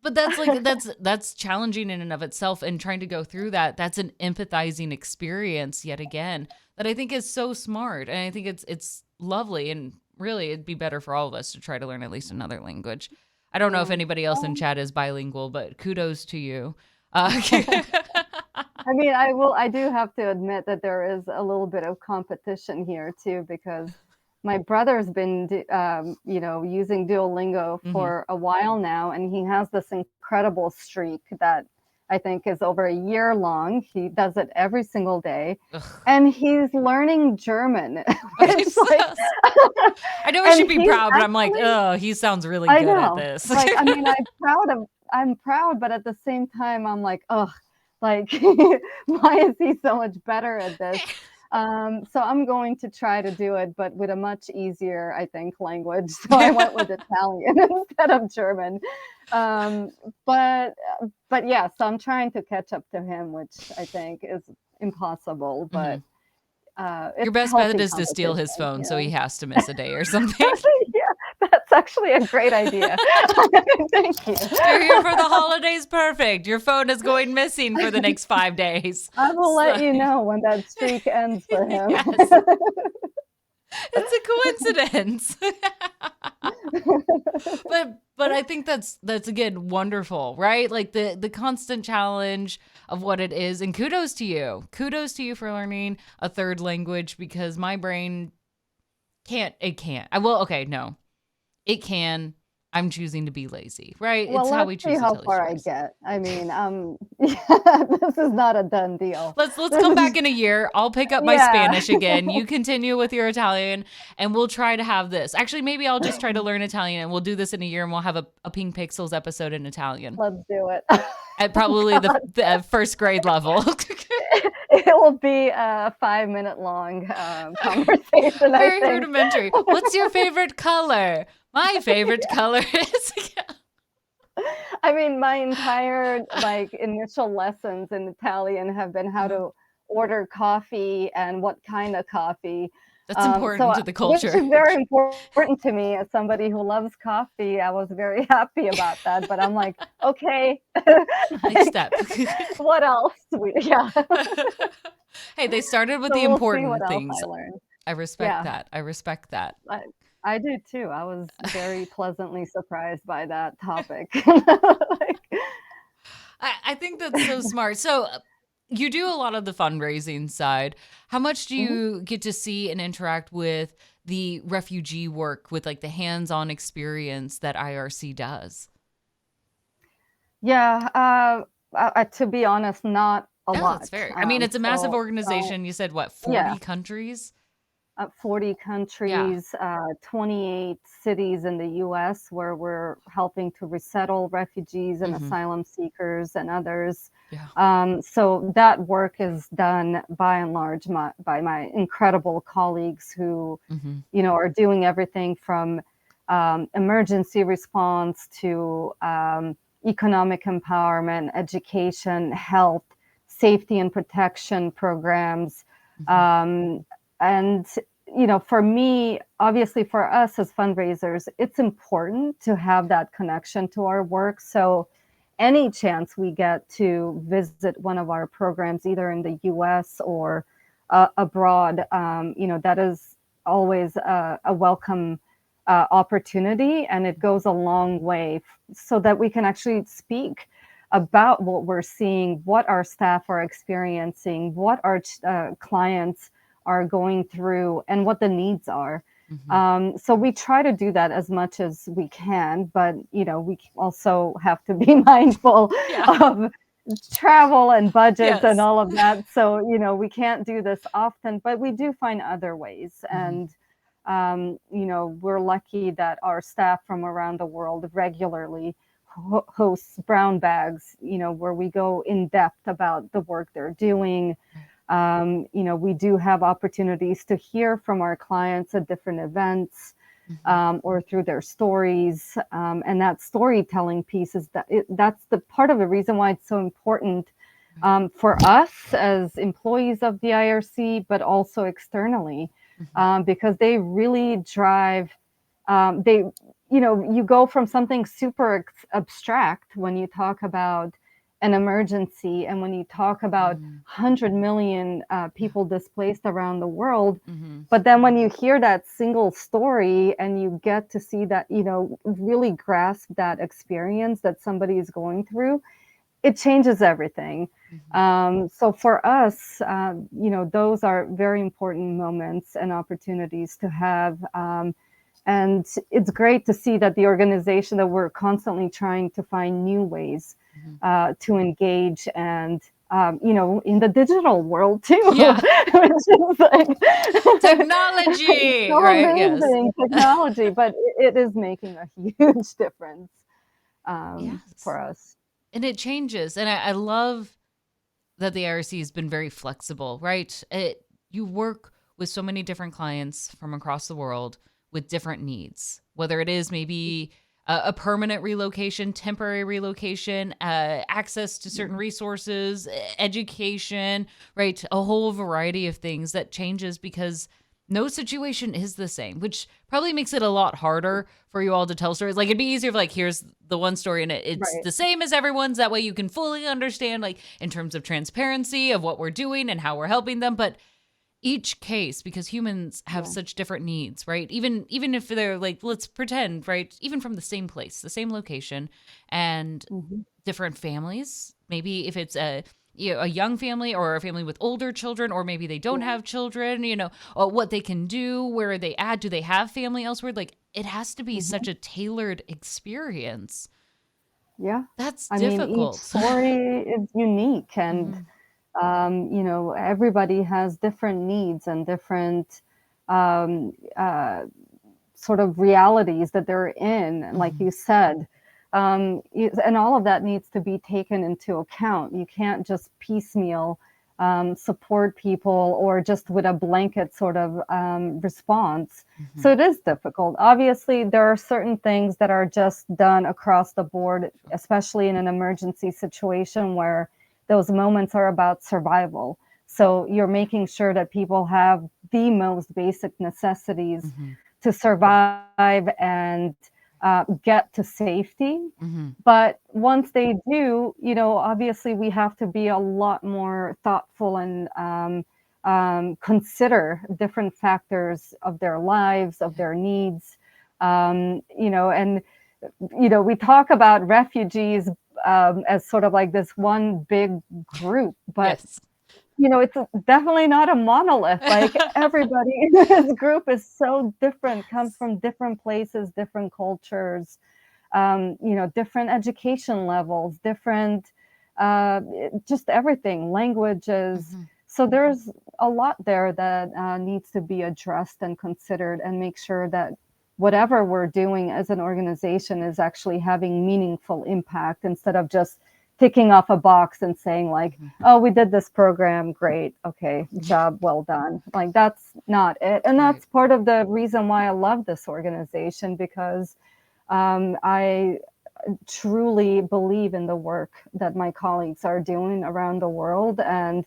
But that's like, that's challenging in and of itself. And trying to go through that, that's an empathizing experience yet again, that I think is so smart. And I think it's lovely. And really, it'd be better for all of us to try to learn at least another language. I don't know if anybody else in chat is bilingual, but kudos to you. I mean, I do have to admit that there is a little bit of competition here too, because my brother's been, using Duolingo for a while now, and he has this incredible streak that I think is over a year long. He does it every single day. Ugh. And he's learning German. I know I should be proud, but I'm like, oh, he sounds really good at this. Like, I mean, I'm proud, but at the same time, I'm like, oh, like, why is he so much better at this? So I'm going to try to do it, but with a much easier, I think, language. So I went with Italian instead of German. But yeah, so I'm trying to catch up to him, which I think is impossible. But your best bet is to steal his phone, so he has to miss a day or something. Yeah, that's actually a great idea. Thank you. You're here for the holidays. Perfect. Your phone is going missing for the next 5 days. I will let you know when that streak ends for him. Yes. It's a coincidence. But I think that's again wonderful, right? Like the constant challenge of what it is. And kudos to you. Kudos to you for learning a third language, because my brain can't. It can. I'm choosing to be lazy, right? Well, it's how we choose see how to far I get. I mean, this is not a done deal. Let's come back in a year. I'll pick up my Spanish again. You continue with your Italian, and we'll try to have this. Actually, maybe I'll just try to learn Italian, and we'll do this in a year, and we'll have a Pink Pixels episode in Italian. Let's do it. At probably the first grade level. It will be a 5-minute long conversation. Very rudimentary. What's your favorite color? My favorite color is. I mean, my entire initial lessons in Italian have been how to order coffee and what kind of coffee. That's important to the culture. Which is very important to me as somebody who loves coffee. I was very happy about that, but I'm like, okay. Next step. What else? Hey, they started with the important things. I respect that. I respect that. I do too. I was very pleasantly surprised by that topic. I think that's so smart. So you do a lot of the fundraising side. How much do you get to see and interact with the refugee work, with like the hands-on experience that IRC does? Yeah, to be honest, not a lot. That's fair. I mean, it's a massive organization. You said what, 40 countries? 40 countries, 28 cities in the U.S. where we're helping to resettle refugees and asylum seekers and others. Yeah. So that work is done by and large by my incredible colleagues who, are doing everything from emergency response to economic empowerment, education, health, safety and protection programs. And for me, obviously for us as fundraisers, it's important to have that connection to our work. So any chance we get to visit one of our programs, either in the US or abroad, that is always a welcome opportunity. And it goes a long way so that we can actually speak about what we're seeing, what our staff are experiencing, what our clients are going through, and what the needs are. So we try to do that as much as we can, but we also have to be mindful of travel and budgets and all of that. So we can't do this often, but we do find other ways. And we're lucky that our staff from around the world regularly hosts brown bags, where we go in depth about the work they're doing. We do have opportunities to hear from our clients at different events, or through their stories. And that storytelling piece that's the part of the reason why it's so important for us as employees of the IRC, but also externally, because they really drive, you go from something super abstract when you talk about an emergency, and when you talk about 100 million people displaced around the world, but then when you hear that single story and you get to see that, really grasp that experience that somebody is going through, it changes everything. So for us, those are very important moments and opportunities to have. And it's great to see that the organization, that we're constantly trying to find new ways to engage, and in the digital world too, which is like technology, so right? amazing technology, but it is making a huge difference for us. And it changes, and I love that the IRC has been very flexible, right? You work with so many different clients from across the world with different needs, whether it is maybe a permanent relocation, temporary relocation, access to certain resources, education, right? A whole variety of things that changes because no situation is the same, which probably makes it a lot harder for you all to tell stories. Like, it'd be easier if, like, here's the one story and it's the same as everyone's. That way you can fully understand, like, in terms of transparency of what we're doing and how we're helping them. But each case, because humans have such different needs, right? Even if they're like, let's pretend, right? Even from the same place, the same location, and different families. Maybe if it's a young family or a family with older children, or maybe they don't have children, what they can do, where are they at? Do they have family elsewhere? Like, it has to be such a tailored experience. Yeah. That's I difficult. mean, each story is unique, and everybody has different needs and different sort of realities that they're in, like you said. And all of that needs to be taken into account. You can't just piecemeal support people, or just with a blanket sort of response. So it is difficult. Obviously, there are certain things that are just done across the board, especially in an emergency situation where those moments are about survival. So you're making sure that people have the most basic necessities to survive and get to safety. But once they do, obviously we have to be a lot more thoughtful and consider different factors of their lives, of their needs. And we talk about refugees as sort of like this one big group, but it's definitely not a monolith. Like, everybody in this group is so different, comes from different places, different cultures, different education levels, different, just everything, languages. So there's a lot there that needs to be addressed and considered, and make sure that whatever we're doing as an organization is actually having meaningful impact, instead of just ticking off a box and saying, like, oh, we did this program, great, okay, job well done. Like, that's not it. And that's part of the reason why I love this organization, because I truly believe in the work that my colleagues are doing around the world, and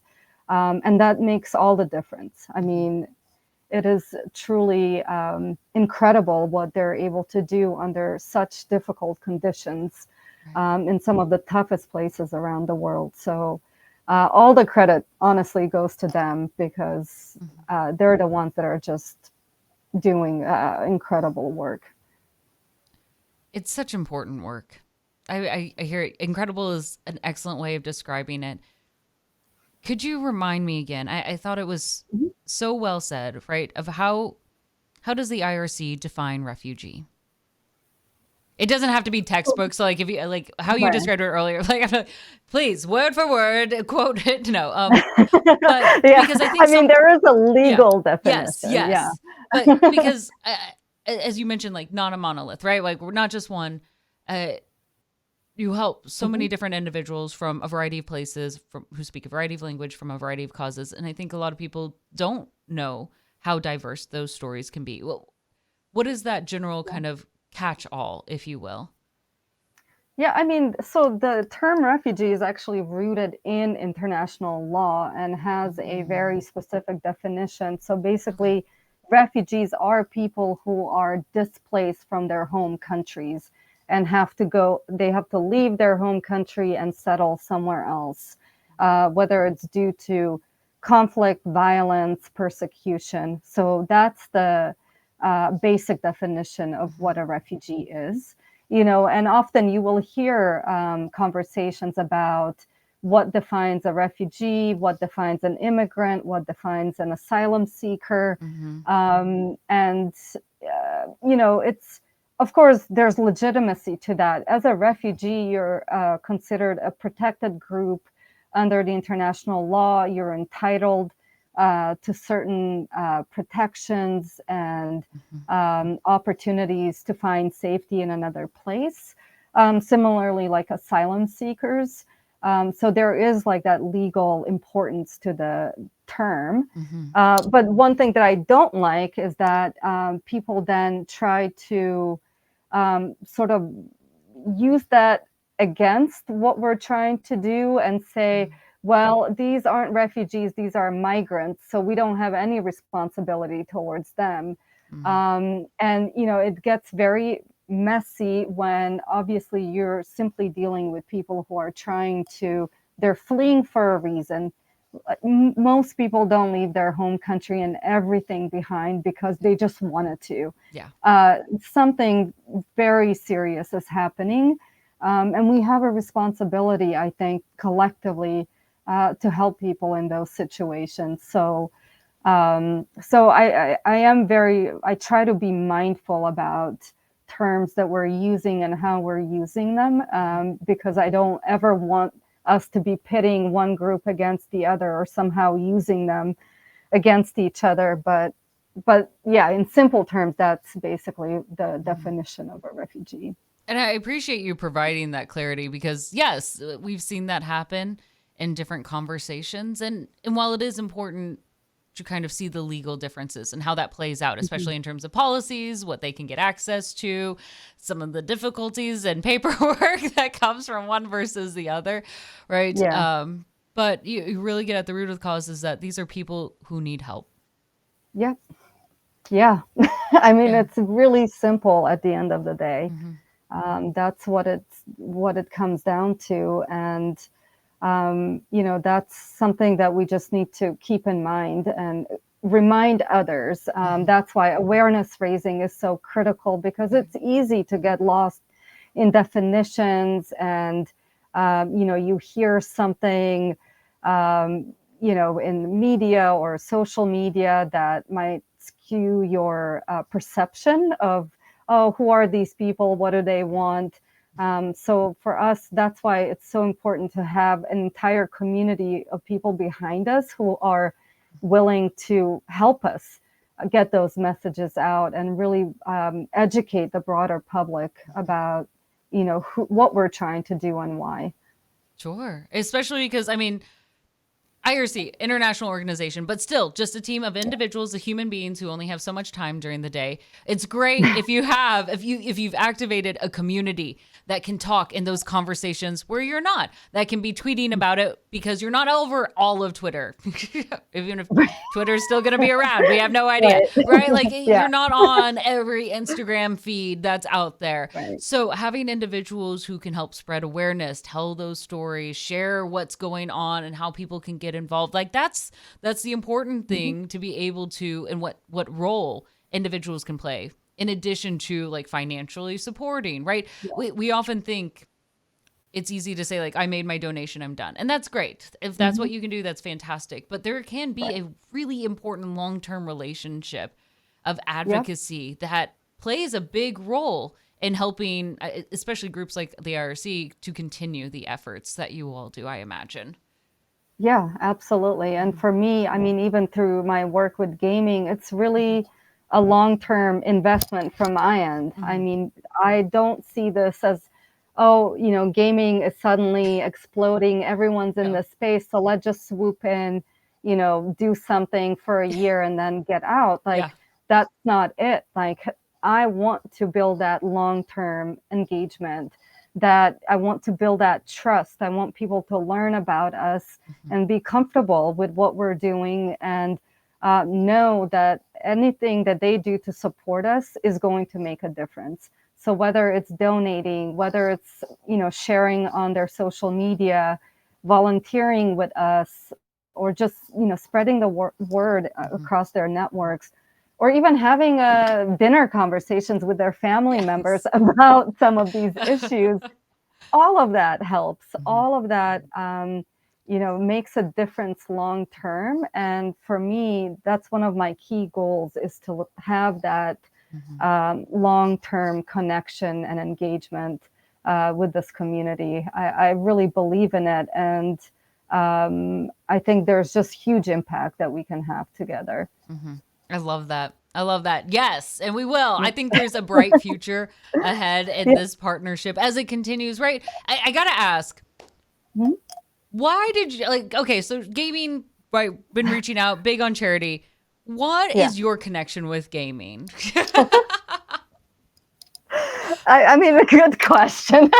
that makes all the difference. I mean, it is truly incredible what they're able to do under such difficult conditions in some of the toughest places around the world. So all the credit honestly goes to them, because they're the ones that are just doing incredible work. It's such important work. I hear it. Incredible is an excellent way of describing it. Could you remind me again? I thought it was so well said, right? Of how does the IRC define refugee? It doesn't have to be textbook. So like if you like how you Right. described it earlier, like please word for word quote it. No, but Yeah, because I think I mean, some there is a yeah, legal yes, definition. Yeah. yes, but because as you mentioned, like not a monolith, right? Like we're not just one. Uh, you help so many Mhm. different individuals from a variety of places from who speak a variety of language from a variety of causes, and I think a lot of people don't know how diverse those stories can be. Well, what is that general kind of catch all, if you will? Yeah, I mean, so the term refugee is actually rooted in international law and has a very Mm, specific definition. So okay. basically, refugees are people who are displaced from their home countries and they have to leave their home country and settle somewhere else, whether it's due to conflict, violence, persecution. So that's the basic definition of what a refugee is. And often you will hear conversations about what defines a refugee, what defines an immigrant, what defines an asylum seeker. Mm-hmm. It's, of course, there's legitimacy to that. As a refugee, you're considered a protected group under the international law. You're entitled to certain protections and Mm-hmm. opportunities to find safety in another place. Similarly, like asylum seekers. So there is like that legal importance to the term. Mm-hmm. But one thing that I don't like is that people then try to sort of use that against what we're trying to do and say, well, these aren't refugees, these are migrants, so we don't have any responsibility towards them. Mm-hmm. And it gets very messy when obviously you're simply dealing with people who are they're fleeing for a reason. Most people don't leave their home country and everything behind because they just wanted to. Yeah. Something very serious is happening. And we have a responsibility, I think, collectively to help people in those situations. I try to be mindful about terms that we're using and how we're using them, because I don't ever want us to be pitting one group against the other or somehow using them against each other. But yeah, in simple terms, that's basically the Mm-hmm. definition of a refugee. And I appreciate you providing that clarity because yes, we've seen that happen in different conversations, and while it is important to kind of see the legal differences and how that plays out, Mhm. especially in terms of policies, what they can get access to, some of the difficulties and paperwork that comes from one versus the other, right? Yeah. But you really get at the root of the cause is that these are people who need help. Yeah. Yeah. I mean, Yeah. it's really simple at the end of the day. Hmm. That's what it comes down to. And that's something that we just need to keep in mind and remind others. Hmm. That's why awareness raising is so critical, because it's easy to get lost in definitions, and you hear something in media or social media that might skew your perception of, oh, who are these people, what do they want. So for us, that's why it's so important to have an entire community of people behind us who are willing to help us get those messages out and really educate the broader public about what we're trying to do and why. Sure. Especially because, I mean, IRC, international organization, but still just a team of individuals, of human beings who only have so much time during the day. It's great if you've activated a community that can talk in those conversations where you're not, that can be tweeting about it because you're not over all of Twitter. Even if Twitter's still going to be around, we have no idea, right? Like Yeah. you're not on every Instagram feed that's out there. Right. So having individuals who can help spread awareness, tell those stories, share what's going on and how people can get involved. Like that's the important thing to be able to, and what role individuals can play in addition to like financially supporting, right? We often think it's easy to say like, I made my donation, I'm done. And that's great. If that's what you can do, that's fantastic. But there can be a really important long-term relationship of advocacy that plays a big role in helping, especially groups like the IRC, to continue the efforts that you all do, I imagine. Yeah, absolutely. And for me, I mean, even through my work with gaming, it's really a long-term investment from my end. I mean, I don't see this as, oh, gaming is suddenly exploding. Everyone's in this space, so let's just swoop in, do something for a year and then get out. Like, that's not it. Like, I want to build that long-term engagement, that I want to build that trust. I want people to learn about us and be comfortable with what we're doing, and know that anything that they do to support us is going to make a difference. So whether it's donating, whether it's, sharing on their social media, volunteering with us, or just, spreading the word across their networks, or even having dinner conversations with their family members about some of these issues, all of that helps. All of that, makes a difference long term. And for me, that's one of my key goals, is to have that long-term connection and engagement with this community. I really believe in it. And I think there's just huge impact that we can have together. I love that. I love that. Yes. And we will. I think there's a bright future ahead in this partnership as it continues, right? I got to ask, why did you okay, so gaming, right? Been reaching out big on charity. What is your connection with gaming? I mean, a good question.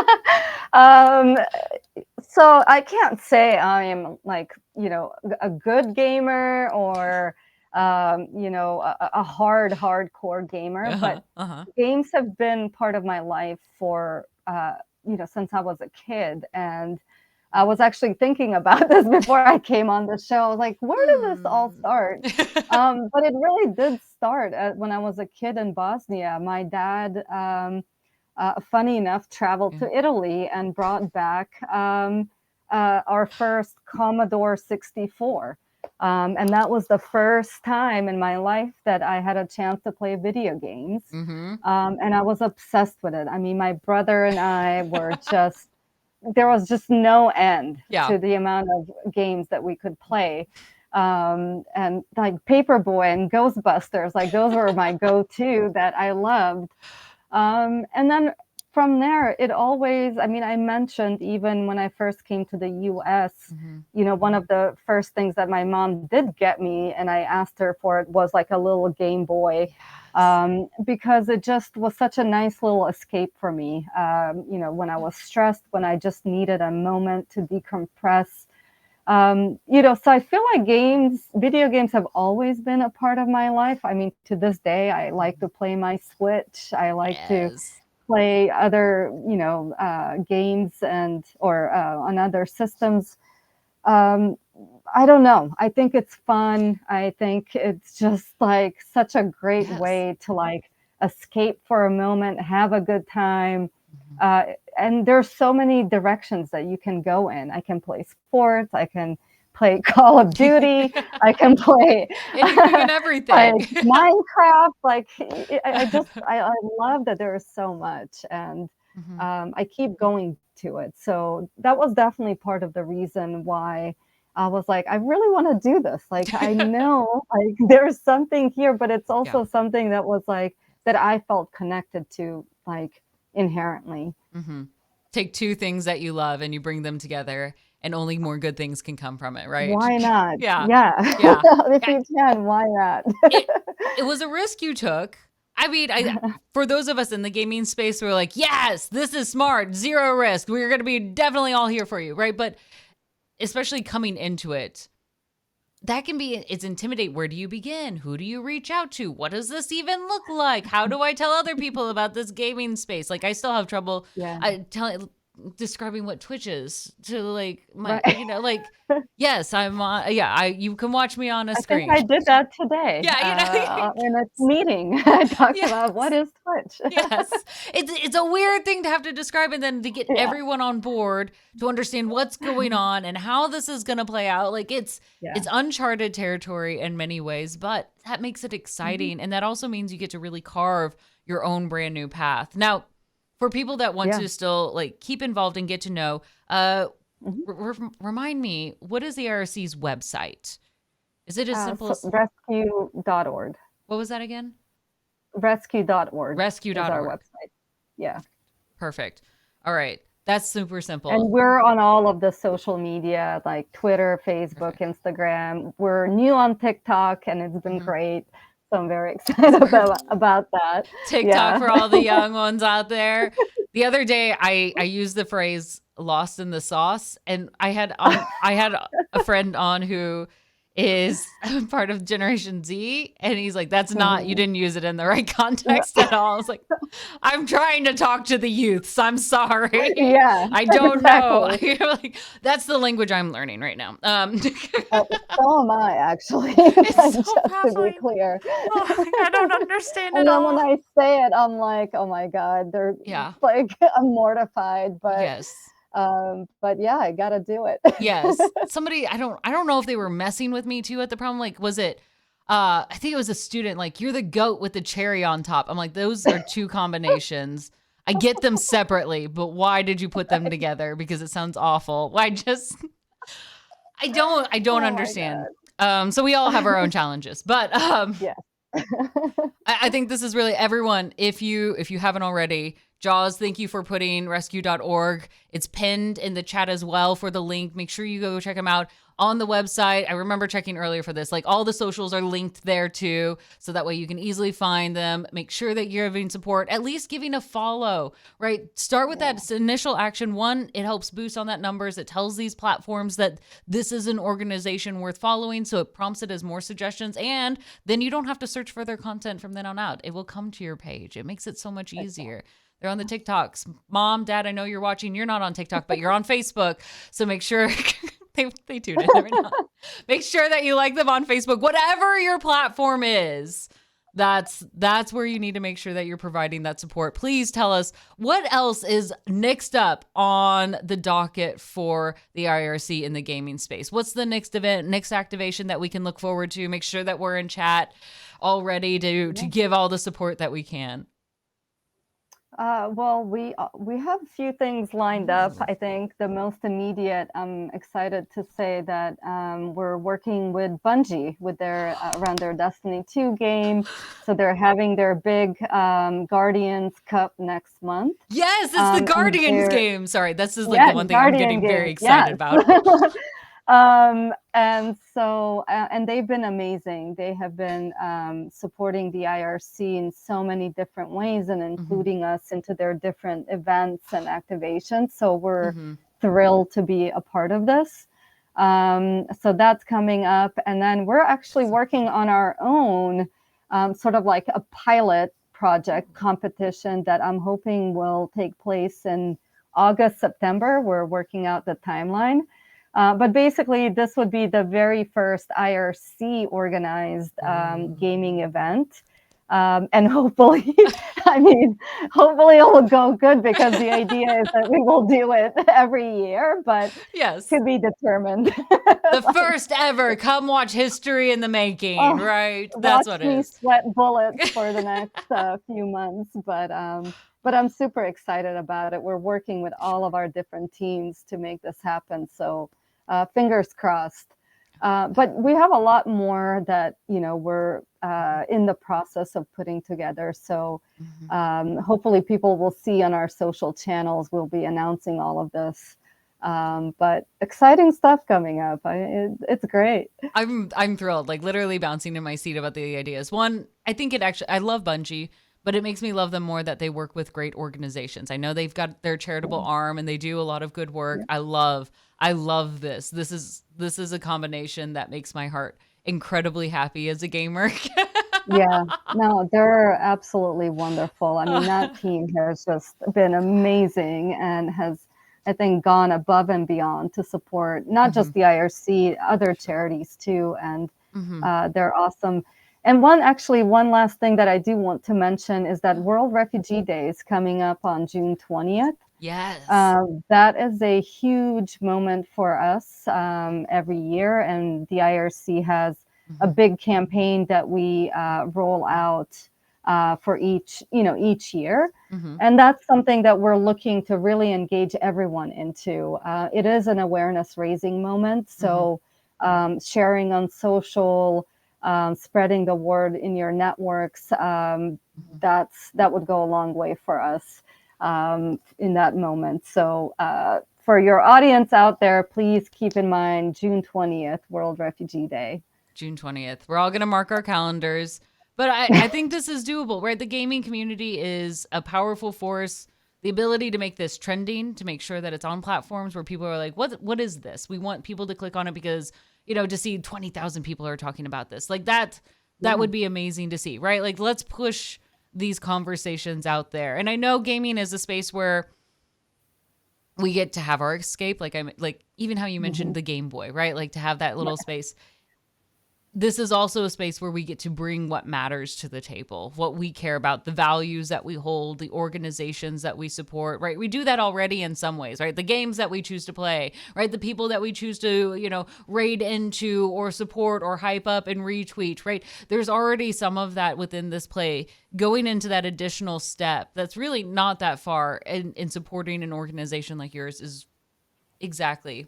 So I can't say I am like, a good gamer or, a hardcore gamer, but games have been part of my life for, since I was a kid. And I was actually thinking about this before I came on the show. I was like, where did this all start? But it really did start when I was a kid in Bosnia. My dad, funny enough, traveled to Italy and brought back our first Commodore 64. And that was the first time in my life that I had a chance to play video games. And I was obsessed with it. I mean, my brother and I were just, there was just no end to the amount of games that we could play. And like Paperboy and Ghostbusters, like those were my go-to that I loved. And then from there, it always, I mean, I mentioned even when I first came to the US, one of the first things that my mom did get me, and I asked her for it, was like a little Game Boy, because it just was such a nice little escape for me. When I was stressed, when I just needed a moment to decompress. So I feel like video games have always been a part of my life. I mean, to this day, I like to play my Switch. I like to play other, games or on other systems. I don't know. I think it's fun. I think it's just like such a great way to like escape for a moment, have a good time. And there's so many directions that you can go in. I can play sports. I can play Call of Duty. I can play anything and everything. Like Minecraft. Like I love that there is so much, and I keep going to it. So that was definitely part of the reason why I was like, I really want to do this. Like, I know like there's something here, but it's also something that was like that I felt connected to, like inherently. Take two things that you love and you bring them together and only more good things can come from it, right? Why not? Yeah. Yeah. Yeah. If you can, why not? It, it was a risk you took. I mean, for those of us in the gaming space, we're like, yes, this is smart, zero risk. We're going to be definitely all here for you, right? But especially coming into it, that can be, it's intimidate. Where do you begin? Who do you reach out to? What does this even look like? How do I tell other people about this gaming space? Like, I still have trouble Yeah. describing what Twitch is to like my, Right. like, yes, I'm on, you can watch me on a I think screen. I did that today. Yeah, In a meeting. I talked Yes. about what is Twitch. Yes. It's a weird thing to have to describe and then to get Yeah. everyone on board to understand what's going on and how this is going to play out. Like it's uncharted territory in many ways, but that makes it exciting. And that also means you get to really carve your own brand new path. Now, for people that want to still like keep involved and get to know, remind me, what is the IRC's website? Is it as simple as rescue.org? What was that again? Rescue.org. Rescue.org. Is our website. Yeah. Perfect. All right. That's super simple. And we're on all of the social media like Twitter, Facebook, Instagram. We're new on TikTok and it's been great. So I'm very excited about that. TikTok for all the young ones out there. The other day I used the phrase lost in the sauce, and I had a friend on who is part of Generation Z, and he's like, that's not, you didn't use it in the right context at all. I was like, I'm trying to talk to the youths. I'm sorry. Yeah. I don't know. Like, that's the language I'm learning right now. So am I, actually. It's so just to baffling. be clear. Oh, I don't understand And it then all. when I say it, I'm like, oh my God, they're like, I'm mortified, but Yes. but yeah, I gotta do it. Yes. Somebody, I don't know if they were messing with me too at the problem. Like, was it, I think it was a student, like, you're the goat with the cherry on top. I'm like, those are two combinations. I get them separately, but why did you put them together? Because it sounds awful. I don't understand. So we all have our own challenges, but, Yeah. I think this is really everyone. If you haven't already, Jaws, thank you for putting rescue.org. It's pinned in the chat as well for the link. Make sure you go check them out on the website. I remember checking earlier for this. Like all the socials are linked there too. So that way you can easily find them. Make sure that you're giving support, at least giving a follow, right? Start with that initial action. One, it helps boost on that numbers. It tells these platforms that this is an organization worth following. So it prompts it as more suggestions. And then you don't have to search for their content from then on out. It will come to your page. It makes it so much easier. They're on the TikToks. Mom, Dad, I know you're watching. You're not on TikTok, but you're on Facebook. So make sure they tune in every now. Make sure that you like them on Facebook. Whatever your platform is, that's where you need to make sure that you're providing that support. Please tell us what else is next up on the docket for the IRC in the gaming space. What's the next event, next activation that we can look forward to? Make sure that we're in chat all ready to give all the support that we can. Well, we have a few things lined up. I think the most immediate, I'm excited to say that we're working with Bungie with their around their Destiny 2 game. So they're having their big Guardians Cup next month. Yes, it's the Guardians game. Sorry, this is like the one thing I'm getting very excited about. And so, and they've been amazing. They have been supporting the IRC in so many different ways and including us into their different events and activations. So we're thrilled to be a part of this. So that's coming up. And then we're actually working on our own sort of like a pilot project competition that I'm hoping will take place in August, September. We're working out the timeline. But basically, this would be the very first IRC organized gaming event. And hopefully, hopefully it will go good because the idea is that we will do it every year, but to be determined. The first ever, come watch history in the making, right? That's what it is. Watch me sweat bullets for the next few months, but I'm super excited about it. We're working with all of our different teams to make this happen. So fingers crossed. But we have a lot more that, we're in the process of putting together. So hopefully people will see on our social channels, we'll be announcing all of this But exciting stuff coming up. It's great. I'm thrilled, like literally bouncing in my seat about the ideas. One, I think it actually I love Bungie, but it makes me love them more that they work with great organizations. I know they've got their charitable arm and they do a lot of good work. I love this. This is a combination that makes my heart incredibly happy as a gamer. Yeah, no, they're absolutely wonderful. I mean, that team has just been amazing and has, I think, gone above and beyond to support not hmm just the IRC, other charities too, and hmm they're awesome. And one last thing that I do want to mention is that World Refugee Day is coming up on June 20th. Yes. That is a huge moment for us every year, and the IRC has a hmm big campaign that we roll out for each year, hmm and that's something that we're looking to really engage everyone into. It is an awareness raising moment, hmm so sharing on social, spreading the word in your networks, hmm that would go a long way for us in that moment. So for your audience out there, please keep in mind June 20th, World Refugee Day. June 20th. We're all going to mark our calendars. But I think this is doable, right? The gaming community is a powerful force. The ability to make this trending, to make sure that it's on platforms where people are like, what is this? We want people to click on it because, to see 20,000 people are talking about this. Like that Yeah. would be amazing to see, right? Like let's push these conversations out there. And I know gaming is a space where we get to have our escape. Like I'm like even how you mentioned Mhm. the Game Boy, right? Like to have that Yeah. little space. This is also a space where we get to bring what matters to the table, what we care about, the values that we hold, the organizations that we support, right? We do that already in some ways, right? The games that we choose to play, right? The people that we choose to, raid into or support or hype up and retweet, right? There's already some of that within this play. Going into that additional step that's really not that far in supporting an organization like yours is exactly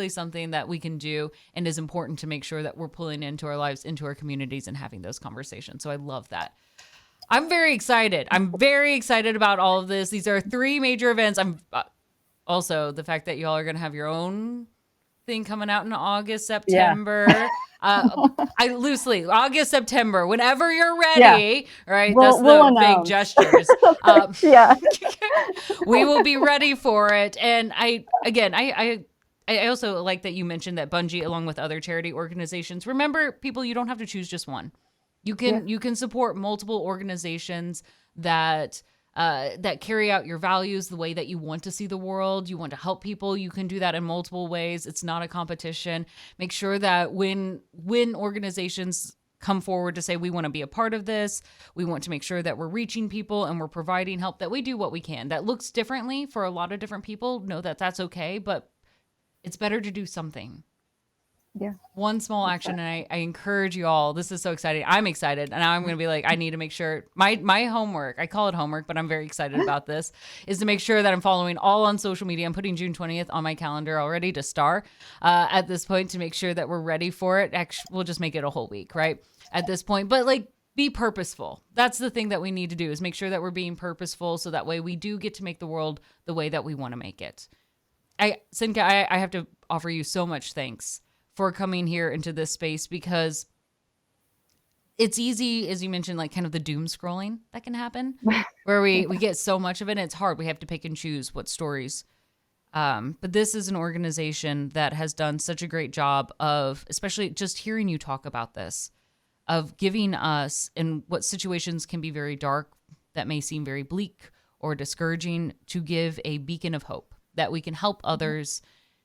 something that we can do and is important to make sure that we're pulling into our lives, into our communities, and having those conversations. So I love that. I'm very excited about all of this. These are three major events. I'm also the fact that y'all are going to have your own thing coming out in August, Yeah. September. I loosely August, September, whenever you're Yeah. ready. Right, that's We'll the big announce. gestures. Um, Yeah. we will be ready for it. And I also like that you mentioned that Bungie, along with other charity organizations, remember, people, you don't have to choose just one. You Yeah. can you can support multiple organizations that that carry out your values the way that you want to see the world. You want to help people. You can do that in multiple ways. It's not a competition. Make sure that when organizations come forward to say we want to be a part of this, we want to make sure that we're reaching people and we're providing help, that we do what we can. That looks differently for a lot of different people. Know that that's okay, but it's better to do something, Yeah. one small action. Exactly. And I encourage you all. This is so exciting. I'm excited, and now I'm going to be like, I need to make sure my homework, I call it homework, but I'm very excited about this, is to make sure that I'm following all on social media. I'm putting June 20th on my calendar already to star at this point, to make sure that we're ready for it. Actually, we'll just make it a whole week, right, at this point. But like, be purposeful. That's the thing that we need to do, is make sure that we're being purposeful, so that way we do get to make the world the way that we want to make it. Senka, I have to offer you so much thanks for coming here into this space, because it's easy, as you mentioned, like kind of the doom scrolling that can happen, where we get so much of it and it's hard. We have to pick and choose what stories. But this is an organization that has done such a great job of, especially just hearing you talk about this, of giving us, in what situations can be very dark, that may seem very bleak or discouraging, to give a beacon of hope that we can help others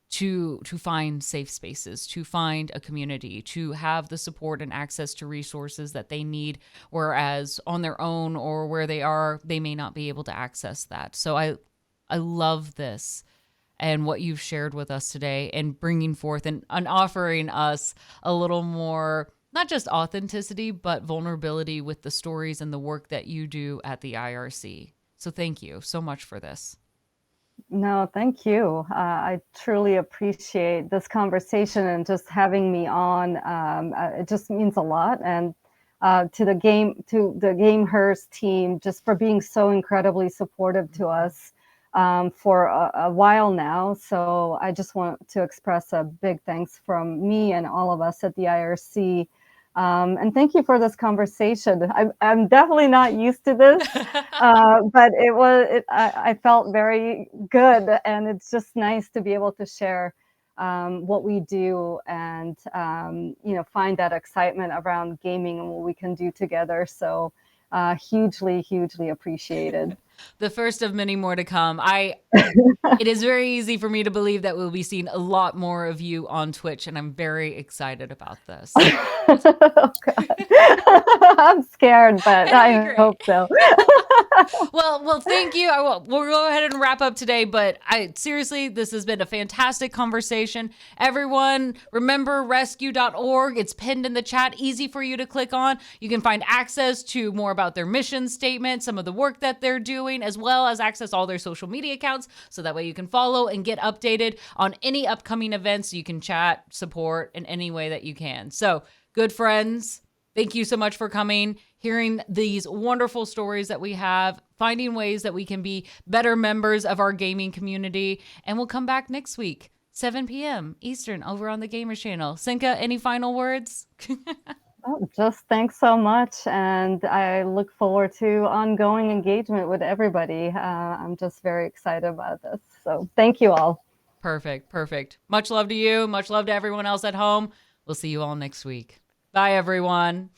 to find safe spaces, to find a community, to have the support and access to resources that they need, whereas on their own or where they are, they may not be able to access that. So I love this and what you've shared with us today, and bringing forth and offering us a little more, not just authenticity, but vulnerability with the stories and the work that you do at the IRC. So thank you so much for this. No, thank you. I truly appreciate this conversation and just having me on. It just means a lot. And to the Game Hers team, just for being so incredibly supportive to us. for a while now. So I just want to express a big thanks from me and all of us at the IRC. And thank you for this conversation. I'm definitely not used to this, but I felt very good. And it's just nice to be able to share what we do and, find that excitement around gaming and what we can do together. So hugely, hugely appreciated. The first of many more to come. It is very easy for me to believe that we'll be seeing a lot more of you on Twitch, and I'm very excited about this. Oh, I'm scared, but I hope so. Well, thank you. We'll go ahead and wrap up today, but seriously, this has been a fantastic conversation. Everyone, remember rescue.org. It's pinned in the chat, easy for you to click on. You can find access to more about their mission statement, some of the work that they're doing, as well as access all their social media accounts. So that way you can follow and get updated on any upcoming events. You can chat, support in any way that you can. So, good friends, thank you so much for coming, hearing these wonderful stories that we have, finding ways that we can be better members of our gaming community. And we'll come back next week, 7 p.m. Eastern, over on the Gamer Channel. Senka, any final words? Oh, just thanks so much. And I look forward to ongoing engagement with everybody. I'm just very excited about this. So thank you all. Perfect. Much love to you. Much love to everyone else at home. We'll see you all next week. Bye, everyone.